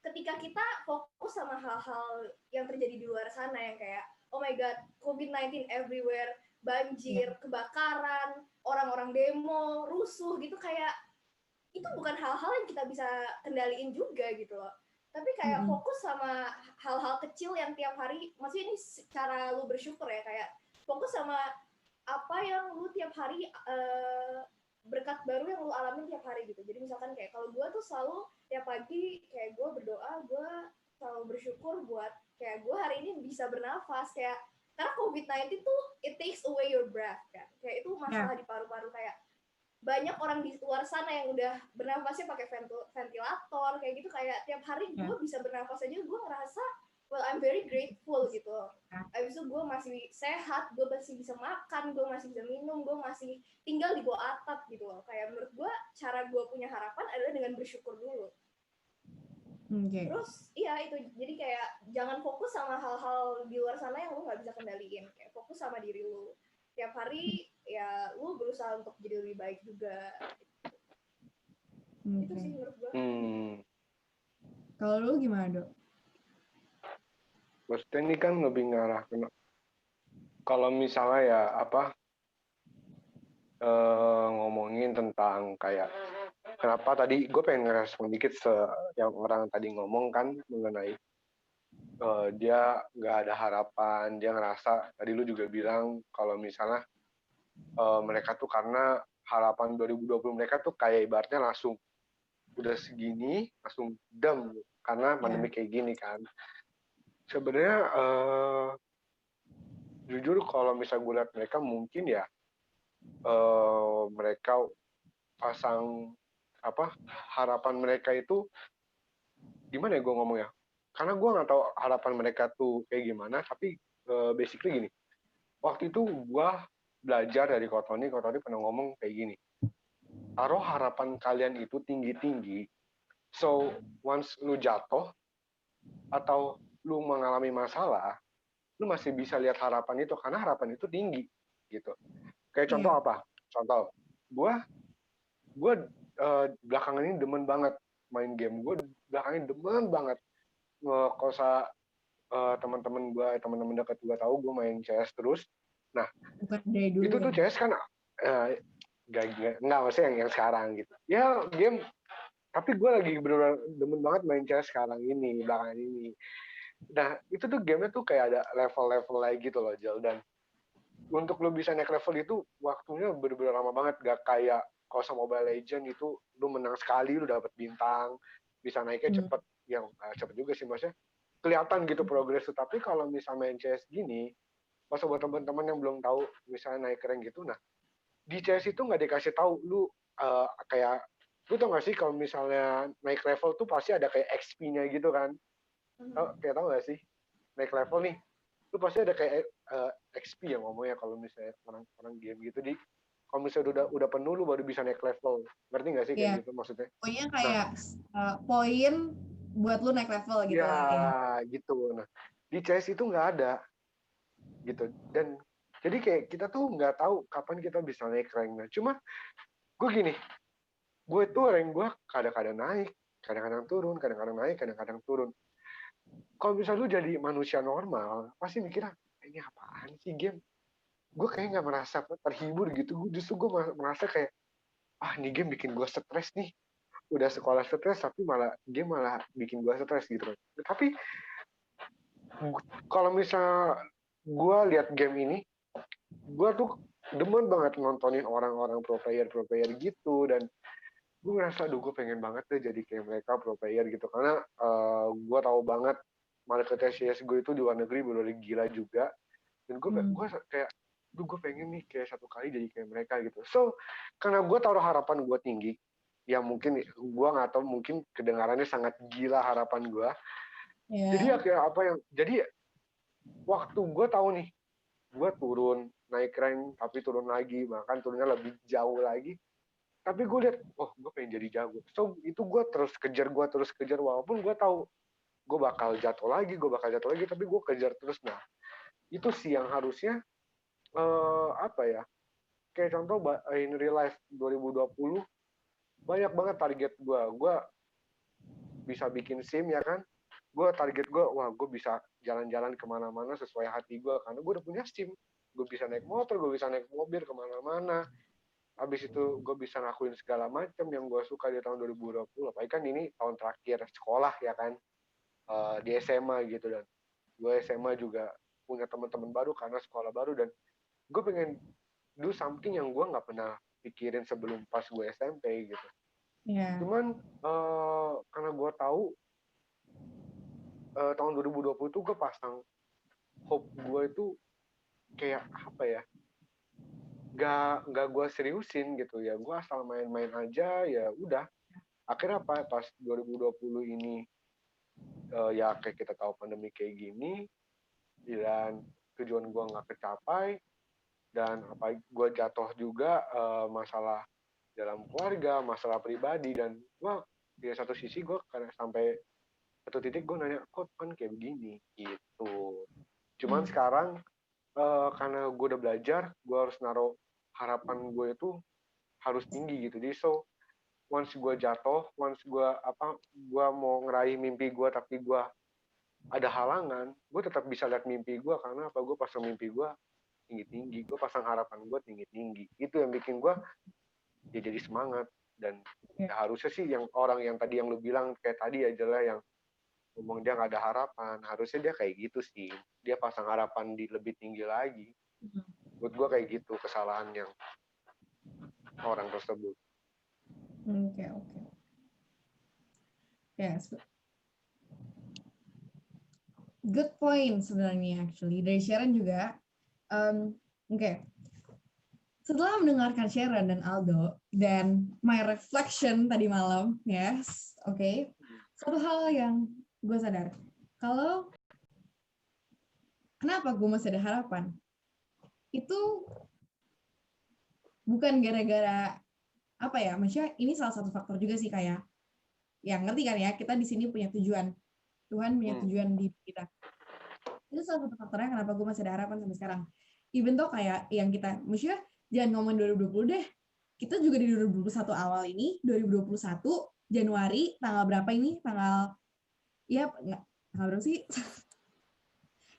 ketika kita fokus sama hal-hal yang terjadi di luar sana yang kayak oh my god COVID-19 everywhere, banjir, kebakaran, orang-orang demo, rusuh gitu, kayak itu bukan hal-hal yang kita bisa kendaliin juga gitu loh. Tapi kayak fokus sama hal-hal kecil yang tiap hari, maksudnya ini cara lu bersyukur ya, kayak fokus sama apa yang lu tiap hari berkat baru yang lu alamin tiap hari gitu. Jadi misalkan kayak kalau gue tuh selalu tiap pagi kayak gue berdoa, gue selalu bersyukur buat kayak gue hari ini bisa bernafas, kayak karena COVID-19 tuh it takes away your breath kan, kayak itu masalah di paru-paru, kayak banyak orang di luar sana yang udah bernafasnya pakai ventilator kayak gitu, kayak tiap hari gue bisa bernafas aja gue ngerasa well I'm very grateful gitu. Abis itu gue masih sehat, gue masih bisa makan, gue masih bisa minum, gue masih tinggal di bawah atap gitu loh. Kayak menurut gue cara gue punya harapan adalah dengan bersyukur dulu. Terus iya itu, jadi kayak jangan fokus sama hal-hal di luar sana yang lu nggak bisa kendaliin, kayak fokus sama diri lu tiap hari, ya lu berusaha untuk jadi lebih baik juga. Itu sih menurut gue. Kalau lu gimana, Dok? Maksudnya ini kan lebih ngarah ke kalau misalnya ya ngomongin tentang kayak kenapa tadi gue pengen ngerespon dikit yang orang tadi ngomong kan mengenai dia nggak ada harapan, dia ngerasa tadi lu juga bilang kalau misalnya mereka tuh karena harapan 2020 mereka tuh kayak ibaratnya langsung udah segini langsung dam karena pandemi kayak gini kan. Sebenarnya jujur kalau misalnya gue lihat mereka mungkin ya mereka pasang harapan mereka itu gimana ya gue ngomongnya, karena gue nggak tahu harapan mereka tuh kayak gimana, tapi basically gini, waktu itu gue belajar dari Kotoni pernah ngomong kayak gini, taruh harapan kalian itu tinggi-tinggi, so once lu jatuh atau lu mengalami masalah, lu masih bisa lihat harapan itu karena harapan itu tinggi gitu. Kayak contoh apa? Contoh, gue belakangan ini demen banget main game. Gue belakangan ini demen banget ngekosa teman-teman dekat gue tahu gue main CS terus. Nah, itu tuh CS kan nggak maksudnya yang sekarang gitu. Ya game, tapi gue lagi bener-bener demen banget main CS sekarang ini, belakangan ini. Nah, itu tuh gamenya tuh kayak ada level-level lagi gitu loh, Jel. Dan untuk lo bisa naik level itu waktunya bener-bener lama banget, gak kayak kalau sama Mobile Legends itu lo menang sekali lo dapet bintang, bisa naiknya cepet, yang cepet juga sih maksudnya, kelihatan gitu progres tuh. Tapi kalau misalnya main CS gini, pas buat teman-teman yang belum tahu misalnya naik rank gitu, nah di CS itu nggak dikasih tahu lu kayak lu tau gak sih kalau misalnya naik level tuh pasti ada kayak XP-nya gitu kan. Kayak tau gak sih naik level nih lu pasti ada kayak XP ya ngomongnya kalau misalnya orang game gitu di kalau misalnya udah penuh lu baru bisa naik level, ngerti nggak sih kayak Iya. gitu maksudnya. Pokoknya Nah kayak poin buat lu naik level gitu ya lah kayak. gitu. Nah di CS itu nggak ada gitu, dan jadi kayak kita tuh nggak tahu kapan kita bisa naik rank. Nah cuma gue gini, gue tuh rank gue kadang-kadang naik, kadang-kadang turun, kadang-kadang naik, kadang-kadang turun. Kalau misalnya lu jadi manusia normal pasti mikirnya ini apaan sih game, gue kayak nggak merasa terhibur gitu. Gue merasa kayak ini game bikin gue stres nih, udah sekolah stres tapi malah game malah bikin gue stres gitu. Tapi kalau misalnya gue lihat game ini, gue tuh demen banget nontonin orang-orang pro player gitu, dan gue ngerasa gue pengen banget deh jadi kayak mereka pro player gitu, karena gue tahu banget market CS gue itu di luar negeri bener gila juga, dan gue kayak gue pengen nih kayak satu kali jadi kayak mereka gitu. So karena gue taruh harapan gue tinggi, ya mungkin gue nggak tahu, mungkin kedengarannya sangat gila harapan gue. Jadi ya kayak apa yang jadi waktu gue tahu nih gue turun naik rank tapi turun lagi, bahkan turunnya lebih jauh lagi, tapi gue lihat gue pengen jadi jago. So itu gue terus kejar walaupun gue tahu gue bakal jatuh lagi, tapi gue kejar terus. Nah itu sih yang harusnya apa ya, kayak contoh in real life 2020 banyak banget target gue bisa bikin SIM ya kan, gue target gue gue bisa jalan-jalan kemana-mana sesuai hati gue karena gue udah punya SIM, gue bisa naik motor, gue bisa naik mobil kemana-mana. Habis itu gue bisa ngakuin segala macam yang gue suka di tahun 2020. Apalagi kan ini tahun terakhir sekolah ya kan, di SMA gitu, dan gue SMA juga punya teman-teman baru karena sekolah baru, dan gue pengen do something yang gue nggak pernah pikirin sebelum pas gue SMP gitu. Cuman karena gue tahu tahun 2020 tuh gue pasang hope gue itu kayak apa ya, nggak gue seriusin gitu ya, gue asal main-main aja ya udah. Akhirnya apa, pas 2020 ini ya kayak kita tahu pandemi kayak gini, dan tujuan gue nggak kecapai, dan apa gue jatuh juga masalah dalam keluarga, masalah pribadi, dan gue di satu sisi gue karena sampai satu titik gue nanya kok kan kayak begini gitu. Cuman sekarang karena gue udah belajar, gue harus naruh harapan gue itu harus tinggi gitu. Jadi so once gue jatuh, once gue mau ngeraih mimpi gue tapi gue ada halangan, gue tetap bisa lihat mimpi gue, karena apa, gue pasang mimpi gue tinggi-tinggi, gue pasang harapan gue tinggi-tinggi. Itu yang bikin gue ya jadi semangat. Dan ya harusnya sih yang orang yang tadi yang lu bilang kayak tadi aja lah, yang ngomong dia nggak ada harapan, harusnya dia kayak gitu sih, dia pasang harapan di lebih tinggi lagi. Buat gue kayak gitu kesalahan yang orang tersebut. Oke. Yes. Good point sebenarnya actually dari Sharon juga. Oke. Setelah mendengarkan Sharon dan Aldo dan my reflection tadi malam, yes, oke. Satu hal yang gue sadar, kalau kenapa gue masih ada harapan, itu bukan gara-gara apa ya, maksudnya ini salah satu faktor juga sih, kayak yang ngerti kan ya, kita di sini punya tujuan, Tuhan punya tujuan di kita. Itu salah satu faktornya kenapa gue masih ada harapan sampai sekarang. Even though kayak yang kita, maksudnya jangan ngomongin 2020 deh, kita juga di 2021 awal ini, 2021 Januari, tanggal berapa ini? Tanggal berapa sih?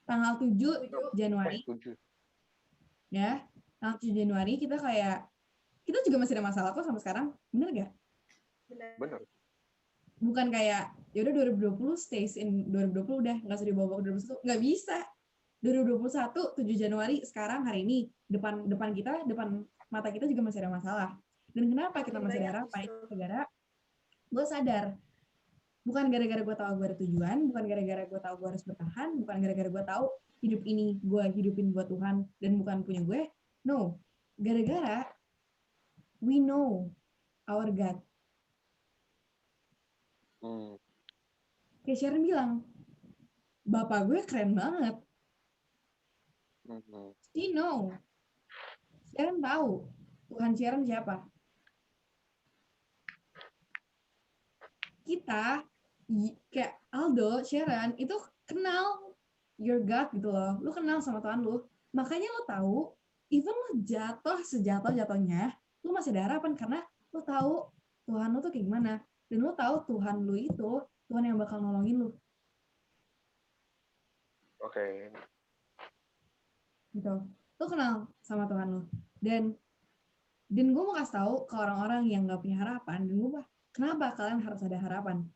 Tanggal 7 Januari. 7. Ya, tanggal 7 Januari kita juga masih ada masalah kok sampai sekarang. Bener gak? Bener. Bukan kayak, yaudah 2020 stays in 2020 udah, nggak usah dibawa ke 2021. Nggak bisa. 2021, 7 Januari, sekarang hari ini, depan mata kita juga masih ada masalah. Dan kenapa kita masih ada harapan? Itu gara gue sadar Bukan gara-gara gue tahu gue ada tujuan, bukan gara-gara gue tahu gue harus bertahan, bukan gara-gara gue tahu hidup ini gue hidupin buat Tuhan dan bukan punya gue. No, gara-gara we know our God. Kayak Sharon bilang, bapak gue keren banget. She know. Sharon tahu Tuhan Sharon siapa. Kita kayak Aldo, Sharon itu kenal your God gitu loh. Lu kenal sama Tuhan lu. Makanya lu tahu, even lu jatuh sejatuh-jatuhnya, lu masih ada harapan karena lu tahu Tuhan lu tuh kayak gimana. Dan lu tahu Tuhan lu itu Tuhan yang bakal nolongin lu. Oke. Gitu. Lu kenal sama Tuhan lu. Dan gue mau kasih tahu ke orang-orang yang gak punya harapan, dan gue kenapa kalian harus ada harapan?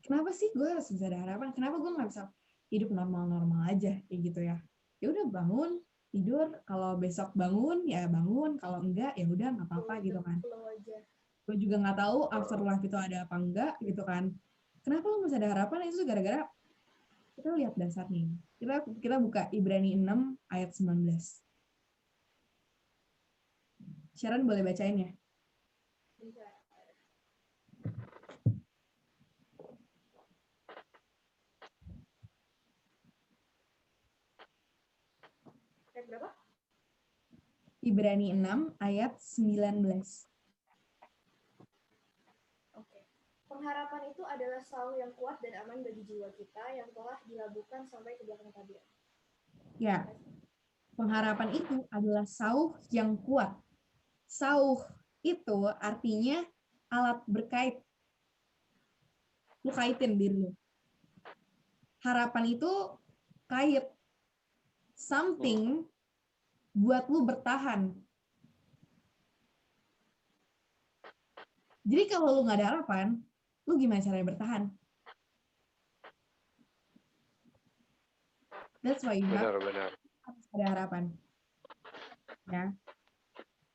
Kenapa sih gue harus bisa ada harapan? Kenapa gue nggak bisa hidup normal-normal aja kayak gitu ya? Ya udah bangun, tidur, kalau besok bangun ya bangun, kalau enggak ya udah nggak apa-apa gitu kan. Gue juga nggak tahu afterlife itu ada apa enggak gitu kan. Kenapa lu masih ada harapan? Itu gara-gara kita lihat dasarnya. Kita buka Ibrani 6 ayat 19. Sharon boleh bacain ya? Ayat berapa? Ibrani 6 ayat 19. Oke. Pengharapan itu adalah sauh yang kuat dan aman bagi jiwa kita yang telah dilabuhkan sampai ke belakang tabir. Ya, pengharapan itu adalah sauh yang kuat. Sauh itu artinya alat berkait. Lu kaitin diri lu. Harapan itu kait. Something buat lu bertahan. Jadi kalau lu nggak ada harapan, lu gimana caranya bertahan? That's why you have ada harapan. Ya.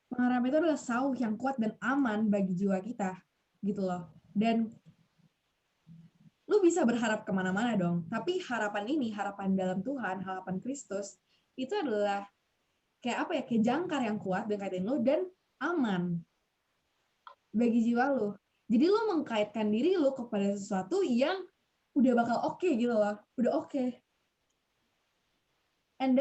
Pengharapan itu adalah sauh yang kuat dan aman bagi jiwa kita. Gitu loh. Dan lu bisa berharap kemana-mana dong. Tapi harapan ini, harapan dalam Tuhan, harapan Kristus, itu adalah kayak apa ya, kayak jangkar yang kuat dan kaitin lu dan aman bagi jiwa lu. Jadi lu mengkaitkan diri lu kepada sesuatu yang udah bakal oke gitu loh. Udah oke. And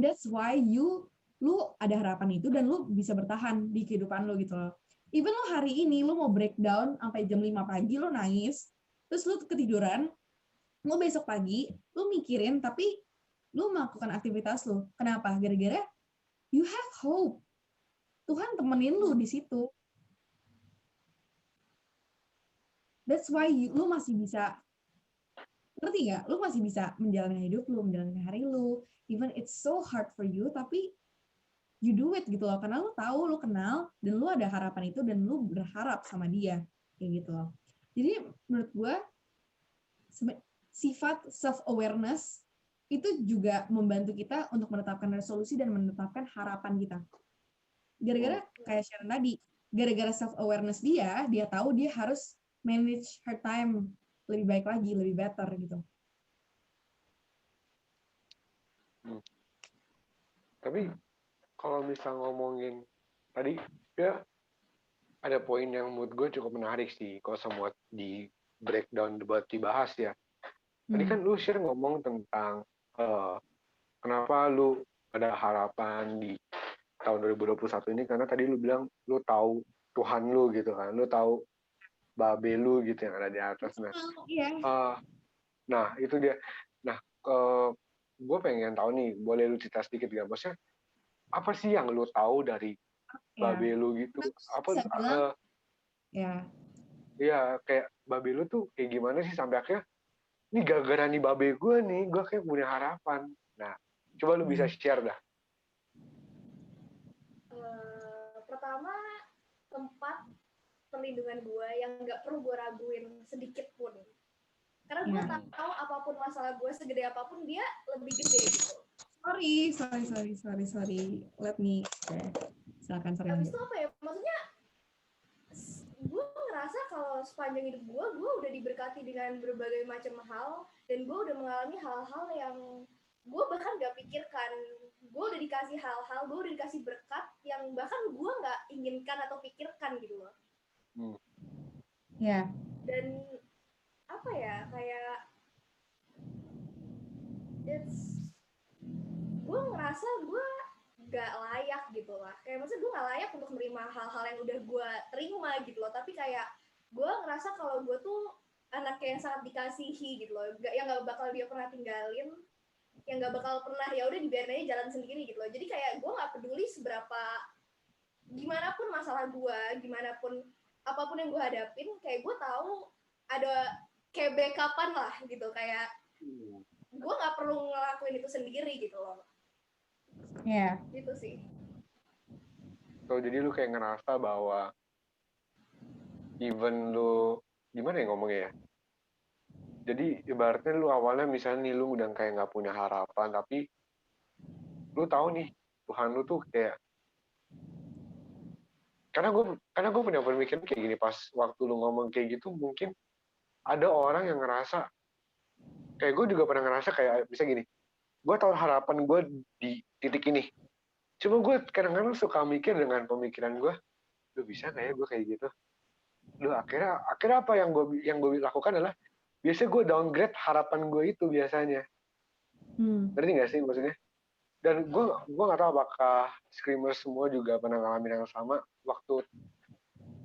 that's why lu ada harapan itu dan lu bisa bertahan di kehidupan lu gitu loh. Even lu hari ini lu mau breakdown sampai jam 5 pagi lu nangis, terus lu ketiduran, lu besok pagi lu mikirin tapi lu melakukan aktivitas lu. Kenapa? Gara-gara you have hope. Tuhan temenin lu di situ. That's why lu masih bisa, ngerti nggak? Lu masih bisa menjalani hidup lu, menjalani hari lu. Even it's so hard for you, tapi you do it gitu loh. Karena lu tahu, lu kenal, dan lu ada harapan itu, dan lu berharap sama dia. Kayak gitu loh. Jadi menurut gue, sifat self-awareness itu juga membantu kita untuk menetapkan resolusi dan menetapkan harapan kita. Gara-gara kayak Sharon tadi, gara-gara self-awareness dia tahu dia harus manage her time lebih baik lagi, lebih better gitu. Tapi kalau misal ngomongin tadi ya ada poin yang menurut gue cukup menarik sih kalau semua di breakdown buat dibahas ya. Tadi kan lu share ngomong tentang kenapa lu ada harapan di tahun 2021 ini karena tadi lu bilang lu tahu Tuhan lu gitu kan, lu tahu babe lu gitu yang ada di atas. Nah itu dia. Nah gue pengen tahu nih, boleh lu cerita sedikit gak? Maksudnya apa sih yang lu tahu dari babe lu gitu? Apa ya kayak babe lu tuh kayak gimana sih sampai akhirnya ini gara-gara nih babe gue nih, gue kayak punya harapan. Nah, coba lu bisa share dah. Pertama, tempat perlindungan gue yang nggak perlu gue raguin sedikit pun. Karena gue tahu apapun masalah gue, segede apapun, dia lebih gede gitu. Sorry. Let me, silakan. Habis itu apa ya? Maksudnya, gue ngerasa sepanjang hidup gue udah diberkati dengan berbagai macam hal, dan gue udah mengalami hal-hal yang gue bahkan gak pikirkan. Gue udah dikasih hal-hal, gue udah dikasih berkat yang bahkan gue gak inginkan atau pikirkan gitu loh. Ya. Dan apa ya, kayak gue ngerasa gue gak layak gitu lah. Kayak maksudnya gue gak layak untuk menerima hal-hal yang udah gue terima gitu loh. Tapi kayak gue ngerasa kalau gue tuh anak yang sangat dikasihi gitu loh. Yang gak bakal dia pernah tinggalin, yang gak bakal pernah ya udah dibiarin aja jalan sendiri gitu loh. Jadi kayak gue gak peduli seberapa gimana pun masalah gue, gimana pun apapun yang gue hadapin, kayak gue tahu ada kayak backupan lah gitu. Kayak gue gak perlu ngelakuin itu sendiri gitu loh. Iya. Gitu sih. So, jadi lu kayak ngerasa bahwa even lu gimana ya ngomongnya ya? Jadi ibaratnya lu awalnya misalnya nih lu udah kayak nggak punya harapan, tapi lu tahu nih Tuhan lu tuh kayak, karena gue punya pemikiran kayak gini, pas waktu lu ngomong kayak gitu mungkin ada orang yang ngerasa kayak gue juga pernah ngerasa kayak bisa gini, gue tahu harapan gue di titik ini, cuma gue kadang-kadang suka mikir dengan pemikiran gue, lu bisa nggak ya gue kayak gitu. Lu akhirnya apa yang gue lakukan adalah biasanya gue downgrade harapan gue itu biasanya. Ngerti nggak sih maksudnya? Dan gue nggak tahu apakah screamers semua juga pernah ngalamin yang sama. Waktu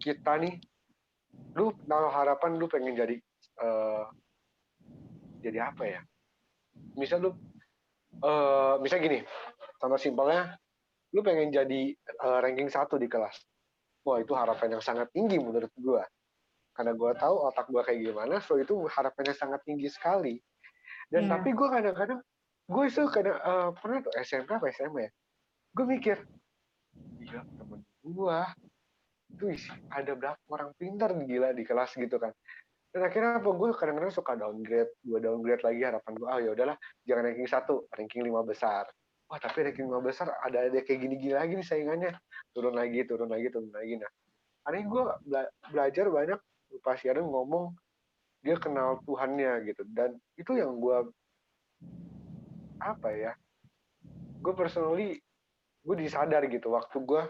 kita nih, lu naruh harapan lu pengen jadi apa ya? Misal lu misal gini, contoh simpelnya, lu pengen jadi ranking 1 di kelas. Wah, itu harapan yang sangat tinggi menurut gue. Karena gue tahu otak gue kayak gimana, so itu harapannya sangat tinggi sekali. Dan tapi gue kadang-kadang, gue itu pernah tuh SMK apa SMA ya, gue mikir, gila temen gue, tuh ada berapa orang pintar gila di kelas gitu kan. Dan akhirnya apa, gue kadang-kadang suka downgrade lagi harapan gue, ya udahlah jangan ranking 1, ranking 5 besar. Wah tapi ranking 5 besar ada kayak gini-gini lagi nih saingannya, turun lagi. Nah, hari ini gue belajar banyak, pas Sharon ngomong dia kenal Tuhannya gitu, dan itu yang gue apa ya, gue personally gue disadar gitu waktu gue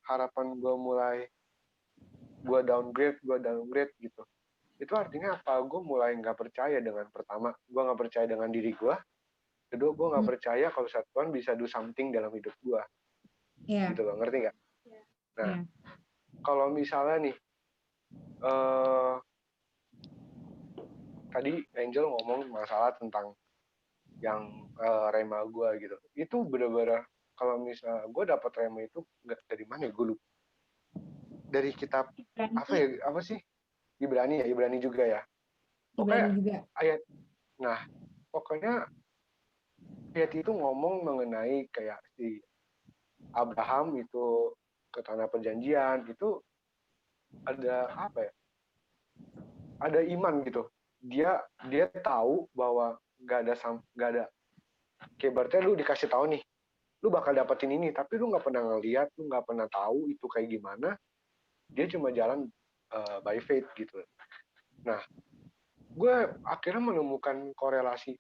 harapan gue mulai gue downgrade gitu. Itu artinya apa? Gue mulai nggak percaya dengan, pertama gue nggak percaya dengan diri gue, kedua gue nggak percaya kalau Tuhan bisa do something dalam hidup gue. Gitu loh, ngerti nggak? Nah, kalau misalnya nih tadi Angel ngomong masalah tentang yang rema gue gitu, itu bener-bener kalau misalnya gue dapat rema itu nggak dari mana ya, gue lupa, dari kitab apa sih, Ibrani juga ya, pokoknya juga. ayat, nah pokoknya ayat itu ngomong mengenai kayak si Abraham itu ke tanah perjanjian itu ada apa ya, ada iman gitu, dia tahu bahwa nggak ada kayak berarti lu dikasih tahu nih lu bakal dapetin ini, tapi lu nggak pernah ngeliat, lu nggak pernah tahu itu kayak gimana, dia cuma jalan by faith gitu. Nah, gue akhirnya menemukan korelasi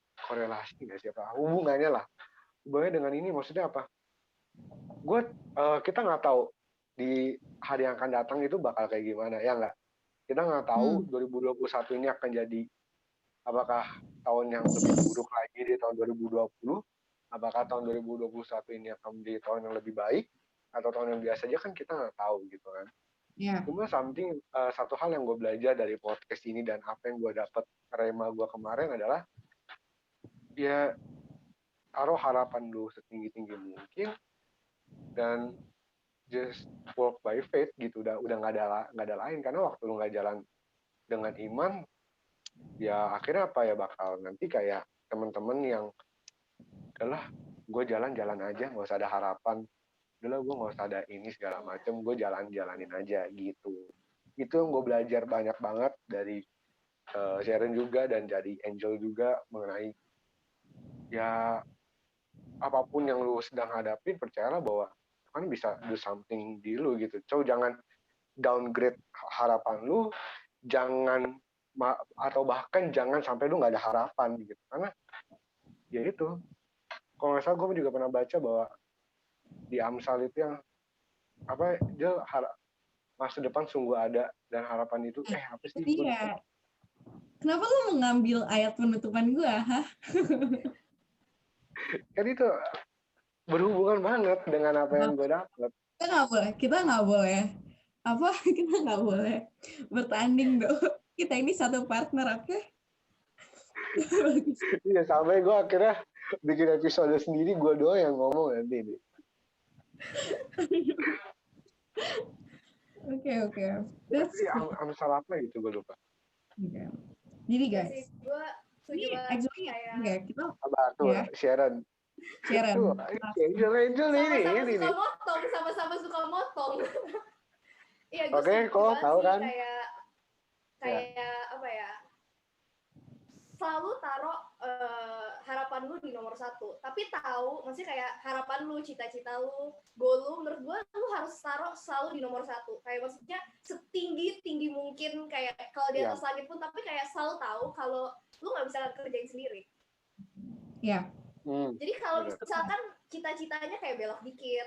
nggak sih, apa hubungannya lah, hubungannya dengan ini, maksudnya apa, kita nggak tahu di hari yang akan datang itu bakal kayak gimana, ya nggak, kita nggak tahu 2021 ini akan jadi apakah tahun yang lebih buruk lagi di tahun 2020, apakah tahun 2021 ini akan menjadi tahun yang lebih baik atau tahun yang biasa aja, kan kita nggak tahu gitu kan. Cuma satu hal yang gue belajar dari podcast ini dan apa yang gue dapat rema gue kemarin adalah, ya taruh harapan lu setinggi-tinggi mungkin dan just walk by faith gitu, udah nggak ada lain, karena waktu lu nggak jalan dengan iman, ya akhirnya apa ya, bakal nanti kayak teman-teman yang adalah gue jalan aja nggak usah ada harapan, udahlah gue nggak usah ada ini segala macem, gue jalanin aja gitu. Itu yang gue belajar banyak banget dari Sharon juga dan dari Angel juga, mengenai ya apapun yang lu sedang hadapin, percayalah bahwa kan bisa do something di lu gitu. Jangan downgrade harapan lu, jangan atau bahkan jangan sampai lu nggak ada harapan gitu. Karena ya itu, kalau nggak salah gue juga pernah baca bahwa di Amsal itu yang apa, dia masa depan sungguh ada dan harapan itu apa sih? Iya. Kenapa lu mengambil ayat penutupan gue? Hah? Kan itu berhubungan banget dengan apa yang gue dapat. Kita nggak boleh apa? Kita nggak boleh bertanding dong. Kita ini satu partner, oke? Iya, sampai gue akhirnya bikin episode sendiri, gue doang yang ngomong nanti nih. Oke. That's cool. Amsal apa gitu gue lupa. Okay. Jadi Iya guys, sih, gue setuju ini banget actually kayak kita Apa tuh, ya, Sharon? Tuh, Angel ini nih. sama-sama suka motong. Iya, gue Oke, setuju kok banget tahu sih, kan? kayak apa ya, selalu taruh harapan lu di nomor satu, tapi tahu maksudnya kayak harapan lu, cita-cita lu, goal lu, menurut gue lu harus taruh selalu di nomor satu, kayak maksudnya setinggi mungkin, kayak kalau di atas langit pun, tapi kayak selalu tahu kalau lu nggak bisa kerjain sendiri. ya. Jadi kalau misalkan cita-citanya kayak belok dikit,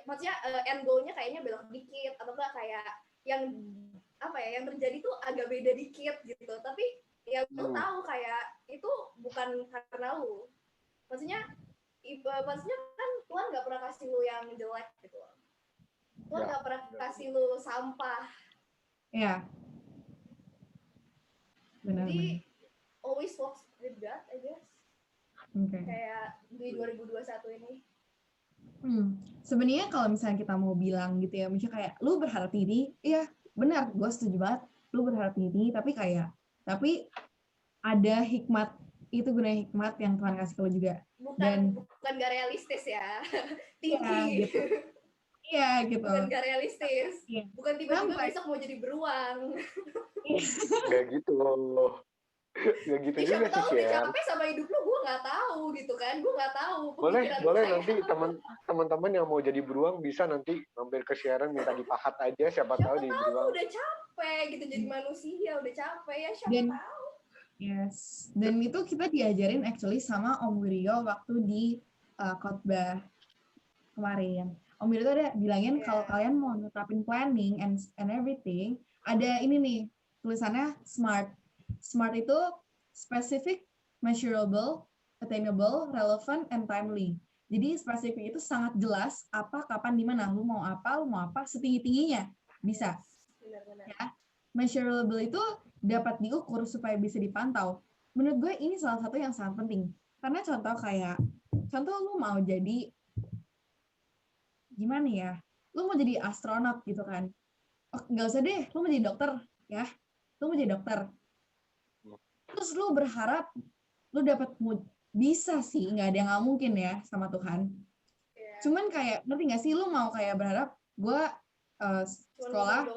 maksudnya end goal-nya kayaknya belok dikit, atau enggak kayak yang apa ya, yang terjadi tuh agak beda dikit gitu, tapi ya lu tahu kayak itu bukan karena lu, maksudnya kan Tuhan nggak pernah kasih lu yang jelek gitu, Tuhan nggak pernah kasih lu sampah. Ya. Benar. Jadi always walk with God, I guess. Okay. Kayak di 2021 ini. Sebenarnya kalau misalnya kita mau bilang gitu ya, misalnya kayak lu berharap ini, iya benar, gue setuju banget. Lu berharap ini, tapi ada hikmat, itu gunanya hikmat yang Tuhan kasih ke lu juga. Bukan gak realistis ya, tinggi. Iya gitu. Bukan gak realistis. Iya. Bukan tiba-tiba besok mau jadi beruang. Gak gitu loh. Gak gitu juga sih, Share. Siapa tahu capek sama hidup lu, gue nggak tahu gitu kan. Gue nggak tahu. Boleh nanti teman-teman yang mau jadi beruang bisa nanti mampir ke Sharon, minta dipahat aja, siapa tahu di beruang. Udah capek gitu jadi manusia, udah capek ya, siapa tahu. Yes, dan itu kita diajarin actually sama Om Wirio waktu di khotbah kemarin. Om Wirio tuh ada bilangin kalau kalian mau netapin planning and everything, ada ini nih tulisannya SMART. SMART itu specific, measurable, attainable, relevant, and timely. Jadi spesifik itu sangat jelas apa, kapan, di mana. Lu mau apa, setinggi-tingginya bisa. Benar-benar. Ya. Measurable itu dapat diukur supaya bisa dipantau. Menurut gue ini salah satu yang sangat penting. Karena contoh lu mau jadi, gimana ya, lu mau jadi astronot gitu kan. Oh, nggak usah deh, lu mau jadi dokter, ya. Lu mau jadi dokter. Terus lu berharap, lu dapat bisa sih, nggak ada yang nggak mungkin ya sama Tuhan. Cuman kayak, ngerti nggak sih, lu mau kayak berharap, gue sekolah,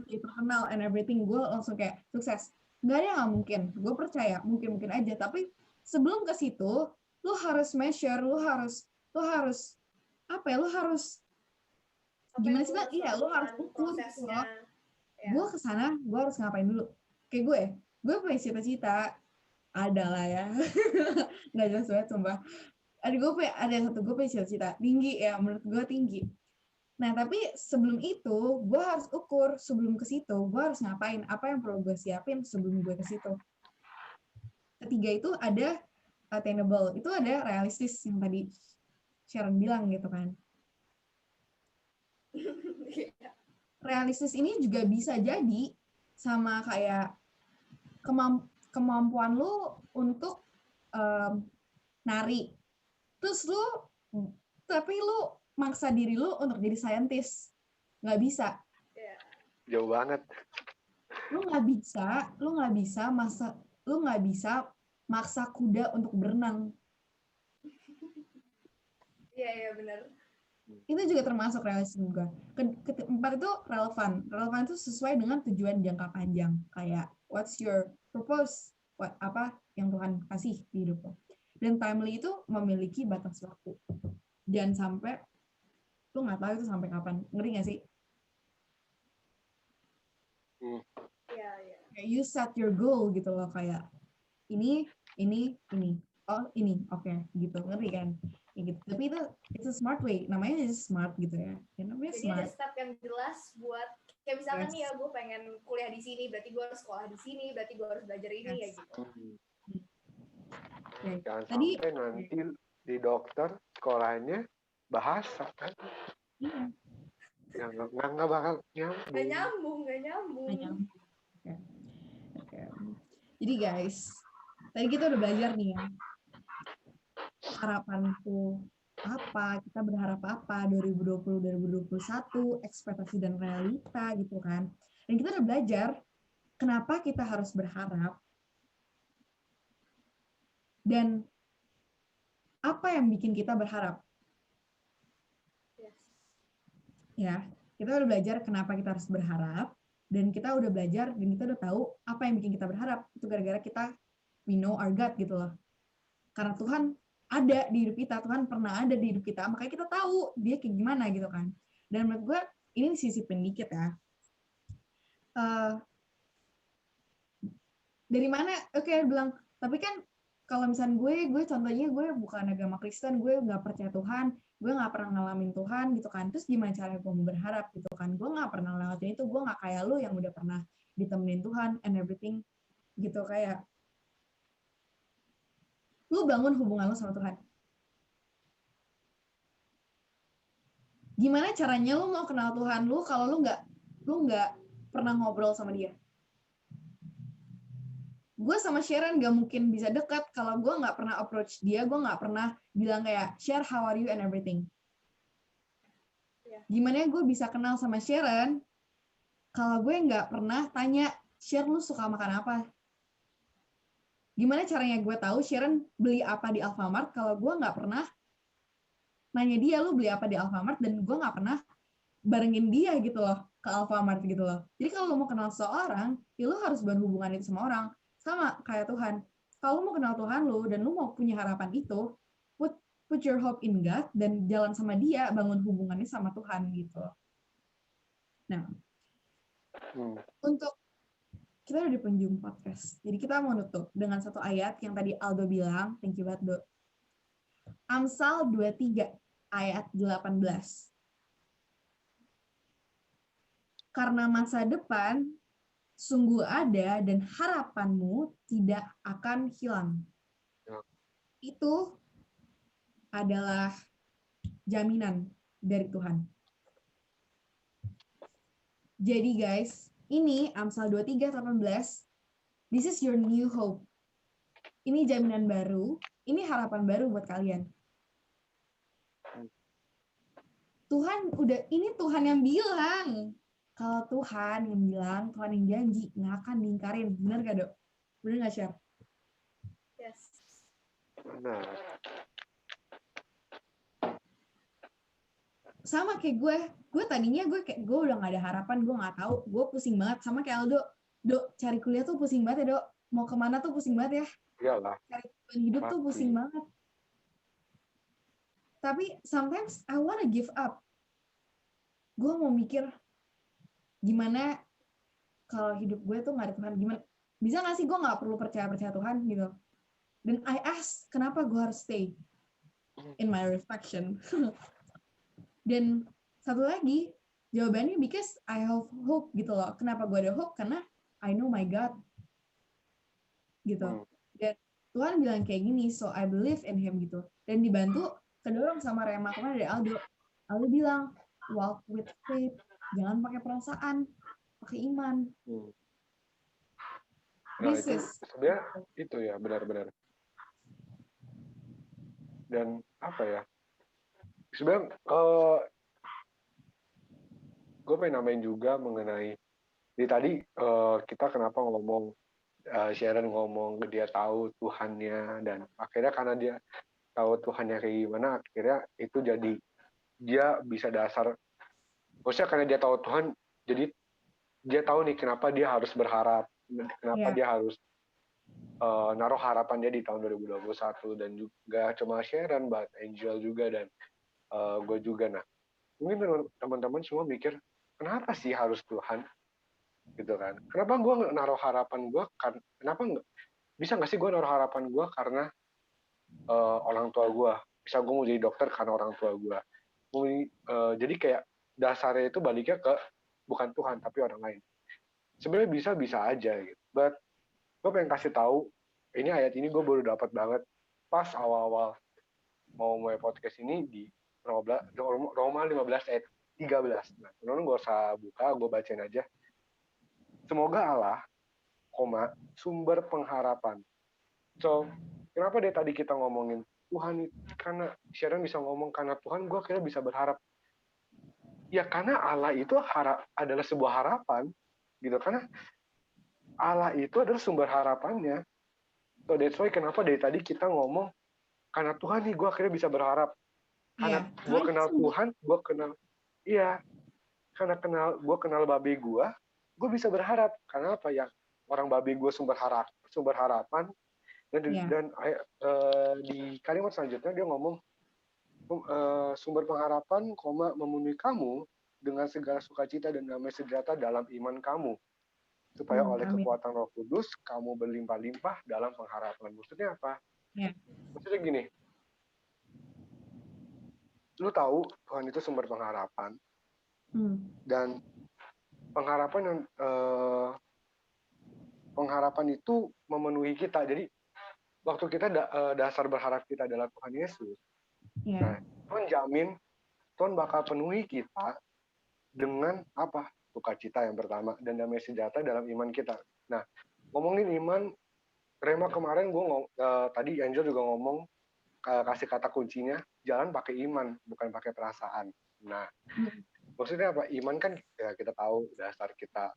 terkenal and everything, gue langsung kayak sukses. Nggak ada yang nggak mungkin, gue percaya mungkin aja. Tapi sebelum ke situ, lu harus measure, lu harus apa ya? Lu harus gimana sih? Iya, lu harus ukur. Gue kesana, gue harus ngapain dulu? Kayak gue punya cita-cita, ada lah ya, nggak jelas banget sumpah. Gue punya cita-cita tinggi ya, menurut gue tinggi. Nah, tapi sebelum itu, gue harus ukur, sebelum ke situ, gue harus ngapain, apa yang perlu gue siapin sebelum gue ke situ. Ketiga itu ada attainable, itu ada realistis yang tadi Sharon bilang gitu kan. Realistis ini juga bisa jadi sama kayak kemampuan lu untuk nari. Terus tapi lu maksa diri lu untuk jadi saintis, nggak bisa. Jauh banget. Lu nggak bisa maksa kuda untuk berenang. Iya benar. Itu juga termasuk realistis juga. Keempat itu relevan. Relevan itu sesuai dengan tujuan jangka panjang. Kayak what's your purpose? Apa yang Tuhan kasih di hidup lo. Dan timely itu memiliki batas waktu. Dan sampai lu nggak tahu itu sampai kapan. Ngerti nggak sih? Iya, iya. Kayak you set your goal gitu loh, kayak ini. Oh, ini. Oke, gitu. Ngerti kan? Ya gitu. Tapi it's a smart way. Namanya just smart gitu ya. Ya namanya Jadi ada smart. step yang jelas buat kayak misalkan nih ya Yes. gue pengen kuliah di sini, berarti gue harus sekolah di sini, berarti gue harus belajar ini ya Yes. gitu. Ya. Jangan Tadi sampai nanti di dokter sekolahnya bahasa kan iya. yang nggak bakal Gak nyambung. nyambung. Oke. Oke. Jadi guys, tadi kita udah belajar nih ya, harapanku apa, kita berharap apa 2020, 2021, ekspektasi dan realita gitu kan. Dan kita udah belajar kenapa kita harus berharap dan apa yang bikin kita berharap. Yes. Ya, kita udah belajar kenapa kita harus berharap, dan kita udah belajar dan kita udah tahu apa yang bikin kita berharap. Itu gara-gara kita we know our God gitu loh. Karena Tuhan ada di hidup kita, Tuhan pernah ada di hidup kita, makanya kita tahu dia kayak gimana gitu kan. Dan menurut gue ini sisipin dikit ya. Dari mana? Oke, bilang, tapi kan kalau misalnya gue contohnya gue bukan agama Kristen, gue nggak percaya Tuhan, gue nggak pernah ngalamin Tuhan gitu kan. Terus gimana cara gue mau berharap gitu kan? Gue nggak pernah lewatin itu, gue nggak kayak lu yang udah pernah ditemenin Tuhan and everything gitu. Kayak lu bangun hubungan lu sama Tuhan. Gimana caranya lu mau kenal Tuhan lu kalau lu nggak pernah ngobrol sama dia? Gue sama Sharon gak mungkin bisa dekat kalau gue nggak pernah approach dia, gue nggak pernah bilang kayak share how are you and everything. Gimana gue bisa kenal sama Sharon kalau gue nggak pernah tanya Sharon lu suka makan apa? Gimana caranya gue tahu Sharon beli apa di Alfamart kalau gue nggak pernah nanya dia lu beli apa di Alfamart, dan gue nggak pernah barengin dia gitu loh ke Alfamart gitu loh. Jadi kalau lu mau kenal seseorang, ya lu harus berhubungan itu sama orang. Sama kayak Tuhan. Kalau lu mau kenal Tuhan lu dan lu mau punya harapan itu, put your hope in God dan jalan sama dia, bangun hubungannya sama Tuhan gitu. Nah, untuk kita udah di penjuru podcast. Jadi kita mau nutup dengan satu ayat yang tadi Aldo bilang, thank you banget, Do. Amsal 23 ayat 18. Karena masa depan sungguh ada dan harapanmu tidak akan hilang. Itu adalah jaminan dari Tuhan. Jadi guys, ini Amsal 23:18. This is your new hope. Ini jaminan baru, ini harapan baru buat kalian. Ini Tuhan yang bilang. Kalau Tuhan yang bilang, Tuhan yang janji, nggak akan diingkarin. Bener gak, Dok? Bener nggak, Syar? Yes. Benar. Sama kayak gue tadinya gue udah nggak ada harapan, gue nggak tahu, gue pusing banget sama kayak Aldo. Dok, cari kuliah tuh pusing banget ya, Dok. Mau kemana tuh pusing banget ya. Iyalah. Cari tujuan hidup tuh pusing banget. Tapi sometimes I wanna give up. Gue mau mikir gimana kalau hidup gue tuh nggak ada Tuhan, gimana bisa nggak sih gue nggak perlu percaya Tuhan gitu. Dan I ask, kenapa gue harus stay in my reflection. Dan satu lagi jawabannya because I have hope gitu loh. Kenapa gue ada hope? Karena I know my God gitu. Dan Tuhan bilang kayak gini, so I believe in Him gitu. Dan dibantu kedorong sama Rema kemarin dari Aldo. Aldo bilang walk with faith, jangan pakai perasaan, pakai iman. Nah, itu sebenarnya itu ya benar-benar. Dan apa ya? Sebenarnya gue pengen nambahin juga mengenai tadi kita kenapa ngomong Sharon ngomong dia tahu Tuhannya, dan akhirnya karena dia tahu Tuhannya kayak gimana, akhirnya itu jadi dia bisa dasar. Maksudnya karena dia tahu Tuhan, jadi dia tahu nih kenapa dia harus berharap, kenapa dia harus naruh harapan dia di tahun 2021, dan juga cuma Sharon, but Angel juga, dan gue juga. Nah, mungkin teman-teman semua mikir, kenapa sih harus Tuhan? gitu kan. Kenapa gue naruh harapan gue kan, kenapa nggak bisa nggak sih gue naruh harapan gue karena orang tua gue, bisa gue mau jadi dokter karena orang tua gue. Jadi kayak dasarnya itu baliknya ke bukan Tuhan tapi orang lain. Sebenarnya bisa aja gitu, but gue pengen kasih tahu, ini ayat ini gue baru dapat banget pas awal-awal mau mulai podcast ini di Roma 15 ayat 13. Nah, teman-teman gak usah buka, gue bacain aja. Semoga Allah, sumber pengharapan. So, kenapa dari tadi kita ngomongin Tuhan, karena Sharon bisa ngomong karena Tuhan, gue kira bisa berharap. Ya karena Allah itu adalah sebuah harapan, gitu. Karena Allah itu adalah sumber harapannya. So that's why kenapa dari tadi kita ngomong karena Tuhan nih gue akhirnya bisa berharap. Karena gue kenal Tuhan, gue kenal, iya, karena gue kenal babe gue bisa berharap. Karena apa ya? Orang babe gue sumber harapan. Dan di kalimat selanjutnya dia ngomong sumber pengharapan, memenuhi kamu dengan segala sukacita dan damai sejahtera dalam iman kamu, supaya oleh kekuatan Roh Kudus kamu berlimpah-limpah dalam pengharapan. Maksudnya apa? Maksudnya gini, lu tahu Tuhan itu sumber pengharapan, dan pengharapan itu memenuhi kita. Jadi waktu kita dasar berharap kita adalah Tuhan Yesus, nah Tuhan jamin Tuhan bakal penuhi kita dengan apa? Sukacita yang pertama dan damai sejahtera dalam iman kita. Nah, ngomongin iman, Rema kemarin tadi Angel juga ngomong kasih kata kuncinya jalan pakai iman bukan pakai perasaan. Nah, maksudnya apa? Iman kan ya kita tahu dasar kita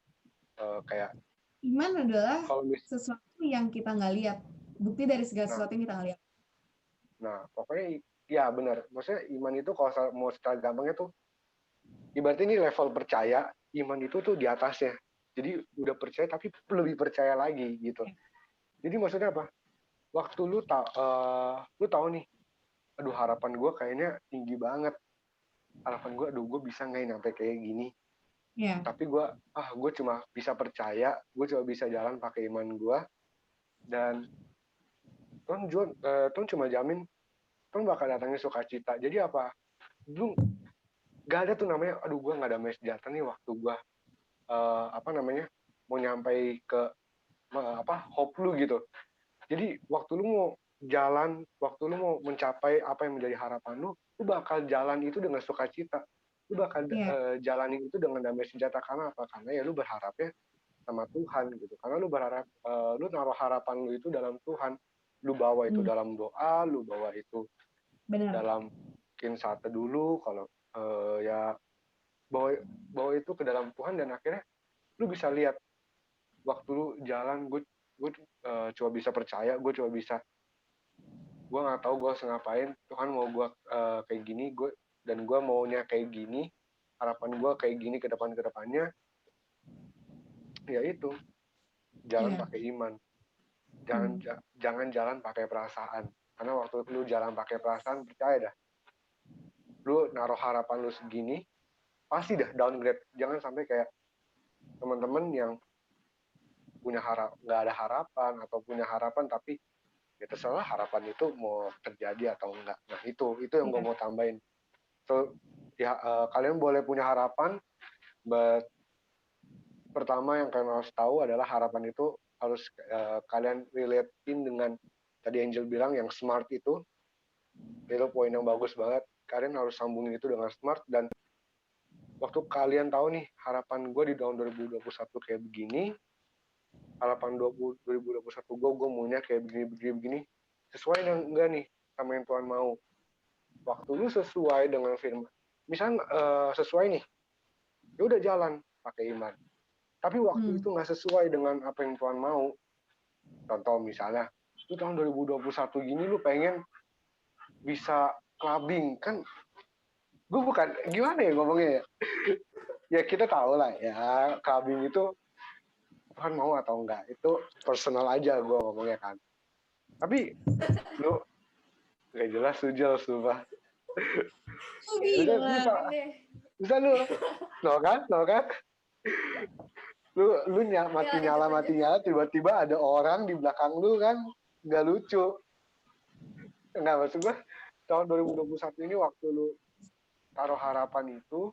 kayak iman adalah sesuatu yang kita nggak lihat, bukti dari segala sesuatu yang kita nggak lihat. Nah, pokoknya ya benar. Maksudnya iman itu kalau mau secara gampangnya tuh ibaratnya ini level percaya, iman itu tuh di atasnya. Jadi udah percaya tapi lebih percaya lagi gitu. Jadi maksudnya apa? Waktu lu tahu nih, aduh harapan gue kayaknya tinggi banget. Harapan gue, aduh gue bisa nggak sampai kayak gini. Tapi gue cuma bisa percaya, gue cuma bisa jalan pakai iman gue. Dan Tuhan cuma jamin, Tuhan bakal datangin sukacita. Jadi apa? Lu gak ada tuh namanya, aduh gue nggak damai sejahtera nih waktu gue mau nyampai ke hope lu gitu. Jadi waktu lu mau jalan, waktu lu mau mencapai apa yang menjadi harapan lu bakal jalan itu dengan sukacita. Lu bakal jalanin itu dengan damai sejahtera. Karena apa? Karena ya lu berharapnya sama Tuhan gitu. Karena lu berharap, lu naruh harapan lu itu dalam Tuhan. Lu bawa itu dalam doa, lu bawa itu dalam mungkin saat dulu, kalau ya bawa itu ke dalam Tuhan, dan akhirnya lu bisa lihat waktu lu jalan, gue coba bisa percaya, gue nggak tahu gue harus ngapain, Tuhan mau gue kayak gini, dan gue maunya kayak gini, harapan gue kayak gini ke depannya, ya itu jalan pakai iman, jangan jalan pakai perasaan. Karena waktu lu jalan pakai perasaan, percaya dah, lu naruh harapan lu segini, pasti dah downgrade. Jangan sampai kayak teman-teman yang nggak ada harapan, atau punya harapan tapi ya terserah harapan itu mau terjadi atau enggak. Nah itu yang gue mau tambahin. So ya kalian boleh punya harapan, but pertama yang kalian harus tahu adalah harapan itu harus kalian relate-in dengan tadi Angel bilang yang smart itu poin yang bagus banget. Kalian harus sambungin itu dengan smart. Dan waktu kalian tahu nih harapan gue di tahun 2021 kayak begini, harapan 2021 gue maunya kayak begini, sesuai enggak nih sama yang Tuhan mau. Waktu lu sesuai dengan firman, misalnya sesuai nih, ya udah jalan pakai iman. Tapi waktu itu nggak sesuai dengan apa yang Tuhan mau, contoh misalnya lu tahun 2021 gini lu pengen bisa clubbing, kan gue bukan gimana ya ngomongnya ya, ya kita tahu lah ya, clubbing itu Tuhan mau atau enggak, itu personal aja gue ngomongnya kan. Tapi lu gak jelas sujel sumpah. Bisa lu no kan lu mati Ya, nyala tiba-tiba ada orang di belakang lu kan, nggak lucu. Nggak, maksud gue tahun 2021 ini waktu lu taruh harapan itu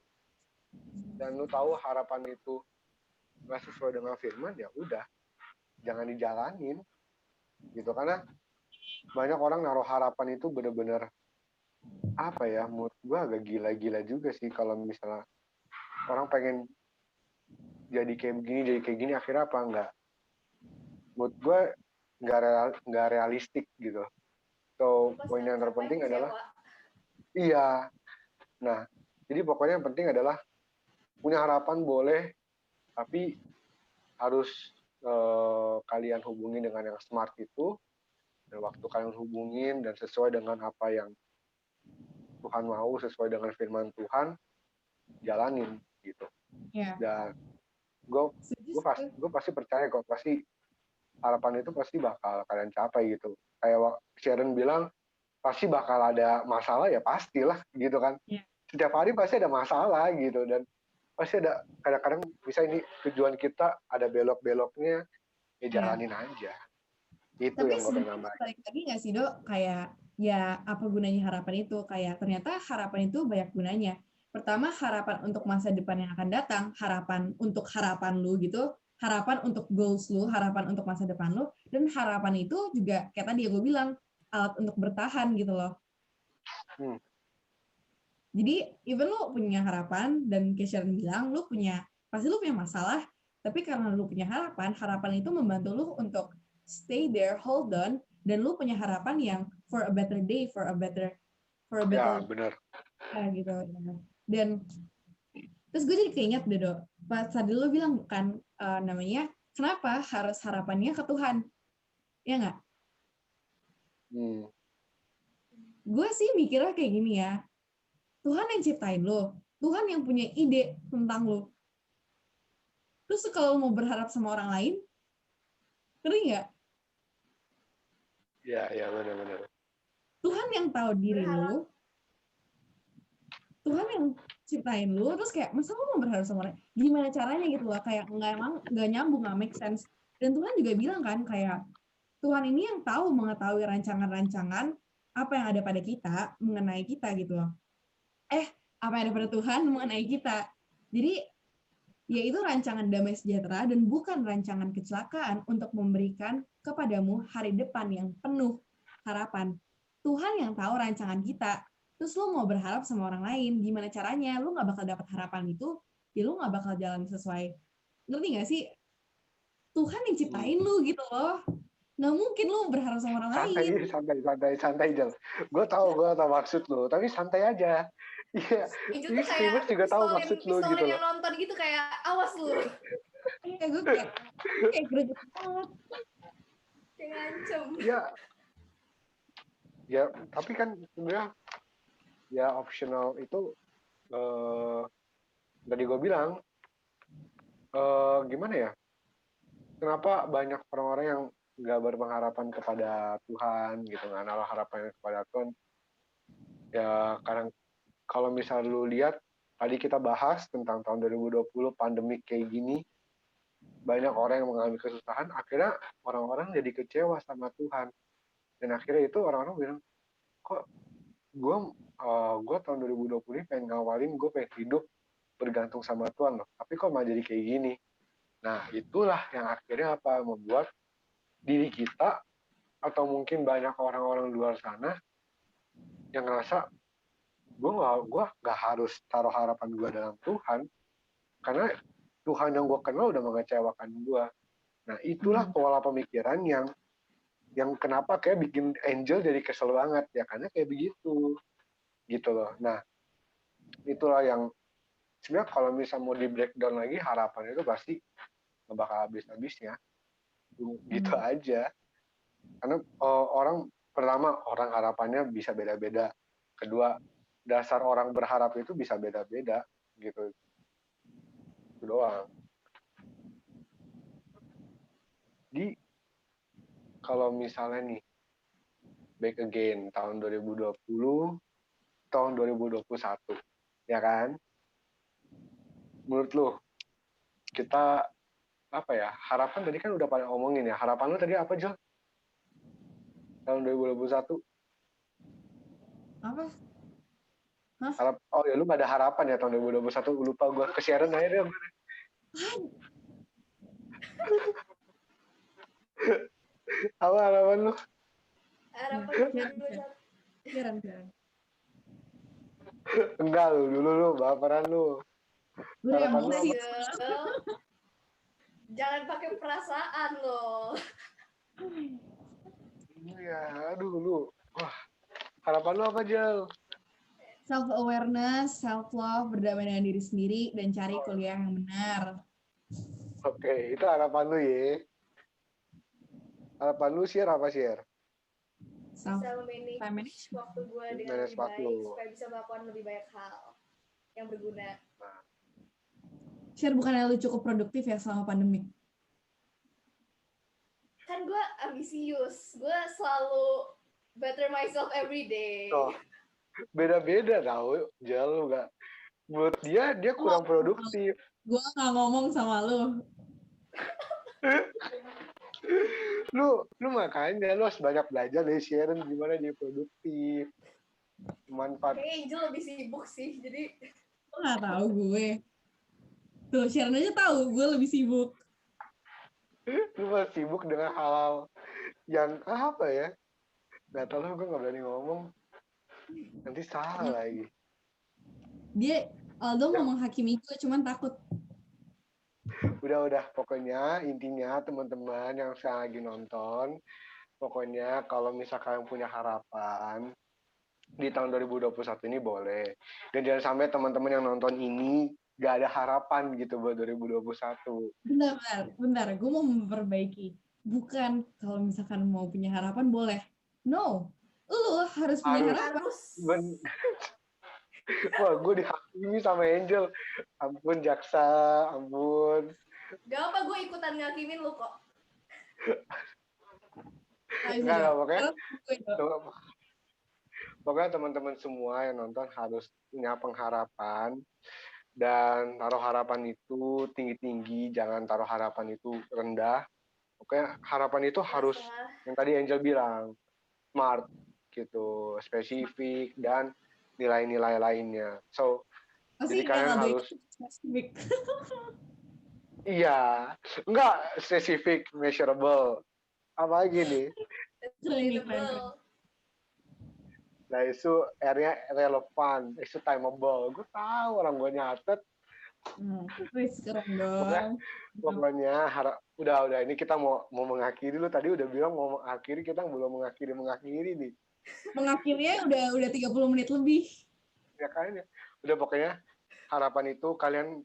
dan lu tahu harapan itu nggak sesuai dengan firman, ya udah jangan dijalanin gitu. Karena banyak orang naruh harapan itu bener-bener apa ya, menurut gue agak gila-gila juga sih kalau misalnya orang pengen jadi kayak gini akhirnya apa enggak, menurut gue nggak realistik gitu. So pas poin nggak yang tercapai terpenting adalah kecewa. iya. Nah, jadi pokoknya yang penting adalah punya harapan boleh, tapi harus kalian hubungi dengan yang smart itu, dan waktu kalian hubungin dan sesuai dengan apa yang Tuhan mau, sesuai dengan firman Tuhan, jalanin gitu. Ya, Dan gue setuju gue sih pasti tuh. gue pasti percaya kok, pasti harapan itu pasti bakal kalian capai gitu. Kayak Sharon bilang, pasti bakal ada masalah, ya pastilah gitu kan. Ya. Setiap hari pasti ada masalah gitu, dan pasti ada kadang-kadang bisa ini tujuan kita ada belok-beloknya, ya Ya. jalanin aja. Itu Tapi yang gue pengen sebenarnya nambahin. balik lagi nggak sih Dok, kayak ya apa gunanya harapan itu? Kayak ternyata harapan itu banyak gunanya. Pertama, harapan untuk masa depan yang akan datang, harapan untuk harapan lu gitu, harapan untuk goals lu, harapan untuk masa depan lu, dan harapan itu juga kayak tadi gue bilang, alat untuk bertahan gitu loh. Hmm. Jadi even lu punya harapan dan kayak Sharon bilang, pasti lu punya masalah, tapi karena lu punya harapan, harapan itu membantu lu untuk stay there, hold on, dan lu punya harapan yang for a better day, for a better Ya benar. gitu. Dan terus gue jadi keinget deh Dok, pas tadi lu bilang kan namanya kenapa harus harapannya ke Tuhan, ya nggak? Hmm. Gue sih mikirnya kayak gini ya, Tuhan yang ciptain lo, Tuhan yang punya ide tentang lo. Terus kalau mau berharap sama orang lain, ngeri nggak? Ya benar-benar. Tuhan yang tahu diri Berharap lu, Tuhan yang ciptain lu, terus kayak masa lu mau berharap sama orang? Gimana caranya gitu loh? Kayak nggak nyambung, nggak make sense. Dan Tuhan juga bilang kan kayak Tuhan ini yang tahu mengetahui rancangan-rancangan apa yang ada pada kita mengenai kita gitu loh. Apa yang ada pada Tuhan mengenai kita. Jadi yaitu rancangan damai sejahtera dan bukan rancangan kecelakaan untuk memberikan kepadamu hari depan yang penuh harapan. Tuhan yang tahu rancangan kita. Terus lu mau berharap sama orang lain, gimana caranya? Lu nggak bakal dapat harapan itu, ya lu nggak bakal jalan sesuai. Ngerti nggak sih? Tuhan yang ciptain lu gitu loh. Nggak mungkin lu berharap sama orang lain. Santai Jel. Gue tahu maksud lo, tapi santai aja. Iya, itu ini tuh streamers kayak juga tahu maksud lo gitu pistolin loh. yang nonton gitu, kayak awas lu, Gue kayak greget banget. kayak ngancem. Ya, ya, tapi kan sebenarnya ya optional itu tadi gue bilang gimana ya? Kenapa banyak orang-orang yang nggak berpengharapan kepada Tuhan gitu, nggak naruh harapannya kepada Tuhan? Ya karena kalau misal lu lihat tadi kita bahas tentang tahun 2020 pandemik kayak gini, banyak orang yang mengalami kesusahan, akhirnya orang-orang jadi kecewa sama Tuhan, dan akhirnya itu orang-orang bilang, kok gue tahun 2020 ini pengen ngawalin, gue pengen hidup bergantung sama Tuhan loh, tapi kok malah jadi kayak gini. Nah itulah yang akhirnya apa, membuat diri kita atau mungkin banyak orang-orang di luar sana yang ngerasa gue nggak harus taruh harapan gue dalam Tuhan, karena Tuhan yang gue kenal udah mengecewakan gue. Nah itulah pola pemikiran yang kenapa kayak bikin Angel jadi kesel banget ya, karena kayak begitu gitu loh. Nah itulah yang sebenarnya kalau misalnya mau di breakdown lagi, harapan itu pasti nggak bakal habis-habisnya gitu aja. Karena orang pertama, orang harapannya bisa beda-beda. Kedua, dasar orang berharap itu bisa beda-beda gitu. Itu doang. Di kalau misalnya nih back again tahun 2020, tahun 2021, ya kan? Menurut lo kita apa ya, harapan tadi kan udah pada ngomongin ya. Harapan lu tadi apa, Jel? Tahun 2021. Apa? Hah? Oh ya, lu gak ada harapan ya tahun 2021. Lupa gue. Ke Sharon aja deh. Apa harapan lu? Harapan Sharon, 2021. Sharon. Enggak lu, dulu lu, baperan lu. Gue Harapan lu emosi. apa? Jangan pakai perasaan loh. Iya, aduh lu. Wah, harapan lu apa, Jel? Self awareness, self love, berdamai dengan diri sendiri dan cari kuliah yang benar. Oke, itu harapan lu ya. Harapan lu share apa share? Self Bisa time memanage waktu gue dengan Manage lebih waktu. baik supaya bisa melakukan lebih banyak hal yang berguna. share bukannya lu cukup produktif ya selama pandemik? Kan gue ambisius, gue selalu better myself every day. Oh, beda-beda tau, Jel lu gak. Menurut dia kurang produktif. Gue gak ngomong sama lu. lu makanya lu harus banyak belajar dari Sharon gimana dia produktif, manfaat. Kayaknya Angel lebih sibuk sih, jadi Lu gak tahu gue. Tuh, Sharon aja tahu gue lebih sibuk. Lu masih sibuk dengan hal yang apa ya, nggak tahu lah, gue nggak berani ngomong nanti salah lagi. Aldo Ya. mau menghakimi gue, cuman takut. Udah pokoknya intinya teman-teman yang sekarang lagi nonton, pokoknya kalau misalkan punya harapan di tahun 2021 ini boleh, dan jangan sampai teman-teman yang nonton ini gak ada harapan gitu buat 2021. Bentar, gue mau memperbaiki. Bukan kalau misalkan mau punya harapan boleh. No, lu harus punya harapan. Wah, gue dihakimi sama Angel. Ampun jaksa, ampun. gak apa, gue ikutan ngakimin lu kok. Enggak, pokoknya teman-teman semua yang nonton harus punya pengharapan, dan taruh harapan itu tinggi-tinggi, jangan taruh harapan itu rendah. Pokoknya harapan itu harus yang tadi Angel bilang, smart gitu, spesifik, dan nilai-nilai lainnya. So, jadi kalian harus spesifik. Iya, enggak spesifik, measurable. Apa lagi nih? Nah, itu R-nya relevan, itu timeable. Gue tahu orang gue nyatet. Keren dong. Pokoknya udah ini kita mau mengakhiri. Lu tadi udah bilang mau mengakhiri, kita belum mengakhiri nih. Mengakhirinya udah 30 menit lebih. Ya kan ya. Udah pokoknya harapan itu kalian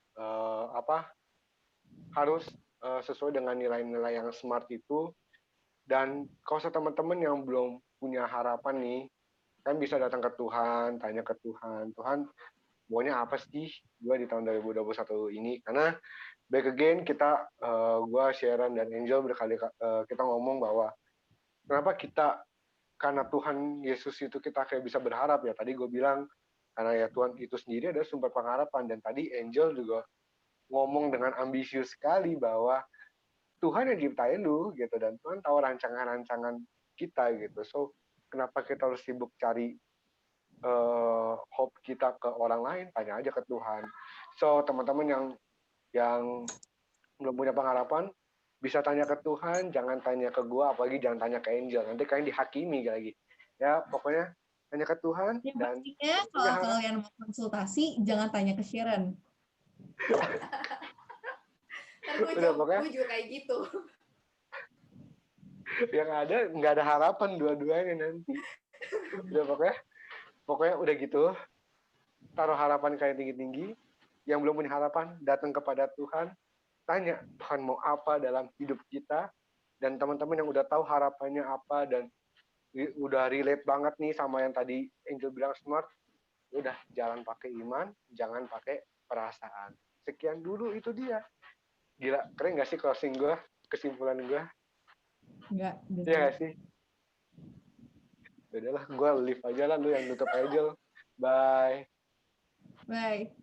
harus sesuai dengan nilai-nilai yang smart itu. Dan kalau teman-teman yang belum punya harapan nih, kan bisa datang ke Tuhan, tanya ke Tuhan, Tuhan maunya apa sih gue di tahun 2021 ini? Karena back again kita, gue, Sharon, dan Angel berkali kita ngomong bahwa kenapa kita, karena Tuhan Yesus itu kita kayak bisa berharap ya. Tadi gue bilang karena ya Tuhan itu sendiri adalah sumber pengharapan, dan tadi Angel juga ngomong dengan ambisius sekali bahwa Tuhan yang ciptain lu gitu, dan Tuhan tahu rancangan-rancangan kita gitu. So kenapa kita harus sibuk cari hope kita ke orang lain? Tanya aja ke Tuhan. So teman-teman yang belum punya pengharapan bisa tanya ke Tuhan, jangan tanya ke gua, apalagi jangan tanya ke Angel, nanti kalian dihakimi lagi ya. Pokoknya tanya ke Tuhan. Yang dan pastinya kalau kalian mau konsultasi jangan tanya ke Sharon. Udah, pokoknya gue juga kayak gitu. Yang ada nggak ada harapan dua-duanya nanti. Udah pokoknya udah gitu. Taruh harapan kalian tinggi-tinggi. Yang belum punya harapan datang kepada Tuhan, tanya Tuhan mau apa dalam hidup kita. Dan teman-teman yang udah tahu harapannya apa dan udah relate banget nih sama yang tadi Angel bilang smart, udah jalan pakai iman, jangan pakai perasaan. Sekian dulu, itu dia. Gila, keren gak sih closing gue, kesimpulan gue? Enggak. Iya gak sih? Udahlah, gue leave aja lah, lu yang nutup Angel. Bye. Bye.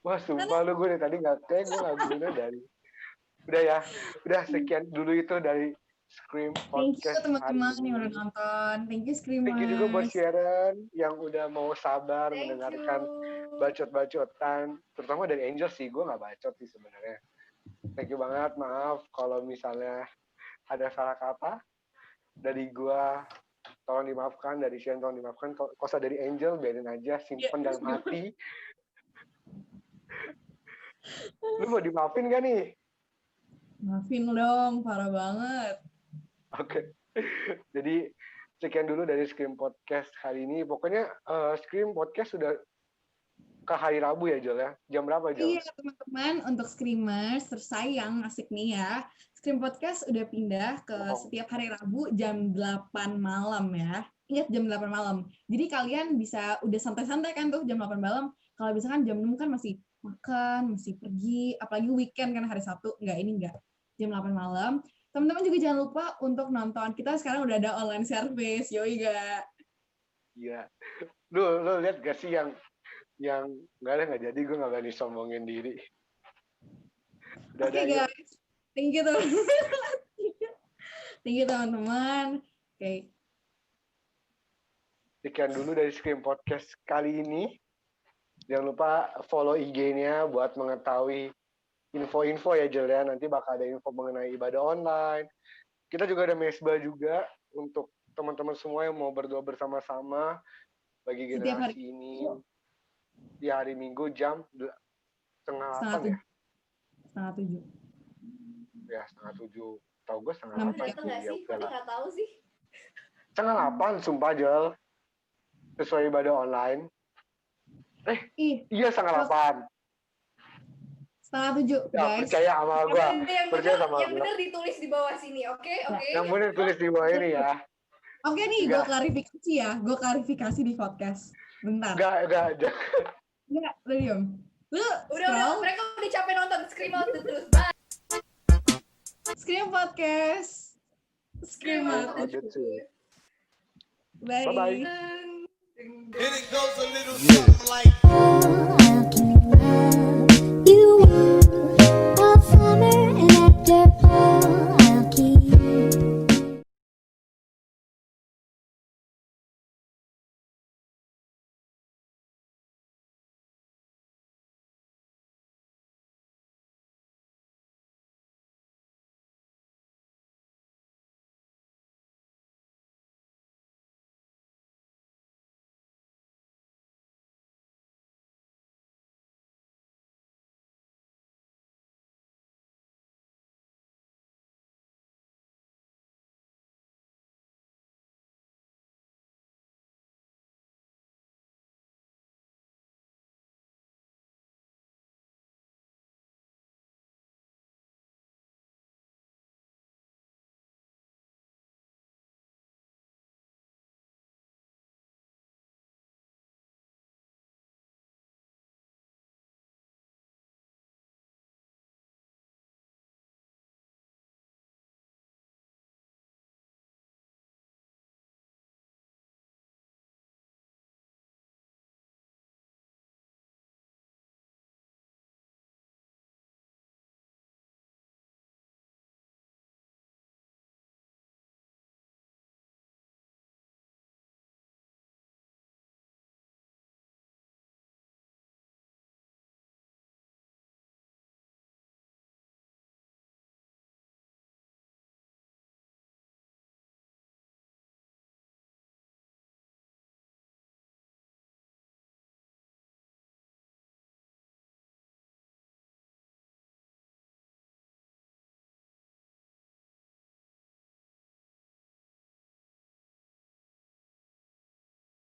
Wah, sumpah lu, gue dari tadi kayak gue gak guna dari Udah ya. Udah sekian dulu itu dari Scream Thank you Podcast teman-teman hari yang udah ini. nonton. Thank you Thank you juga buat Screamers. Sharon yang udah mau sabar Thank mendengarkan you. bacot-bacotan, terutama dari Angel sih. Gue nggak bacot sih sebenarnya. Thank you banget. Maaf kalau misalnya ada salah kata dari gue. Tolong dimaafkan, dari Sharon tolong dimaafkan. Kosa dari Angel biarin aja, simpen dalam hati. Lu mau dimaafin gak nih? Maafin dong, parah banget. Oke. Jadi sekian dulu dari Scream Podcast hari ini. Pokoknya Scream Podcast sudah ke hari Rabu ya, Jol ya? Jam berapa, Jol? Iya teman-teman, untuk Screamers tersayang, asik nih ya. Scream Podcast udah pindah ke setiap hari Rabu jam 8 malam ya. Ingat jam 8 malam. Jadi kalian bisa udah santai-santai kan tuh jam 8 malam. Kalau misalkan jam 6 kan masih makan, masih pergi, apalagi weekend kan hari Sabtu. Enggak. Jam 8 malam. Teman-teman juga jangan lupa untuk nonton. Kita sekarang udah ada online service. Yoi gak? Iya. Lu lihat gak sih yang nggak jadi, gue nggak berani sombongin diri. Oke guys. Thank you teman-teman. Thank you teman-teman. Oke. Sekian dulu dari Scream Podcast kali ini. Jangan lupa follow IG-nya buat mengetahui info-info ya, Jel ya. Nanti bakal ada info mengenai ibadah online. Kita juga ada mesbah juga untuk teman-teman semua yang mau berdoa bersama-sama bagi generasi ini. Di hari Minggu jam 7:30 ya? 6:30. Ya, 7:30. Tahu gue 7:30. Itu nggak sih? Kok nggak tahu sih? 7:30, sumpah, Jel. Sesuai ibadah online. Iya 7:30. 6:30, Ya, guys. percaya sama gue. Yang benar ditulis di bawah sini, oke? Yang benar tulis di bawah ini ya. Oke nih, gue klarifikasi ya. Gue klarifikasi di podcast. Bentar. Enggak. Enggak, lu diem. Lu udah, mereka udah capek nonton Scream Out terus. Bye. Scream Podcast. Scream Out. Bye-bye. Ding, ding. And it goes a little something like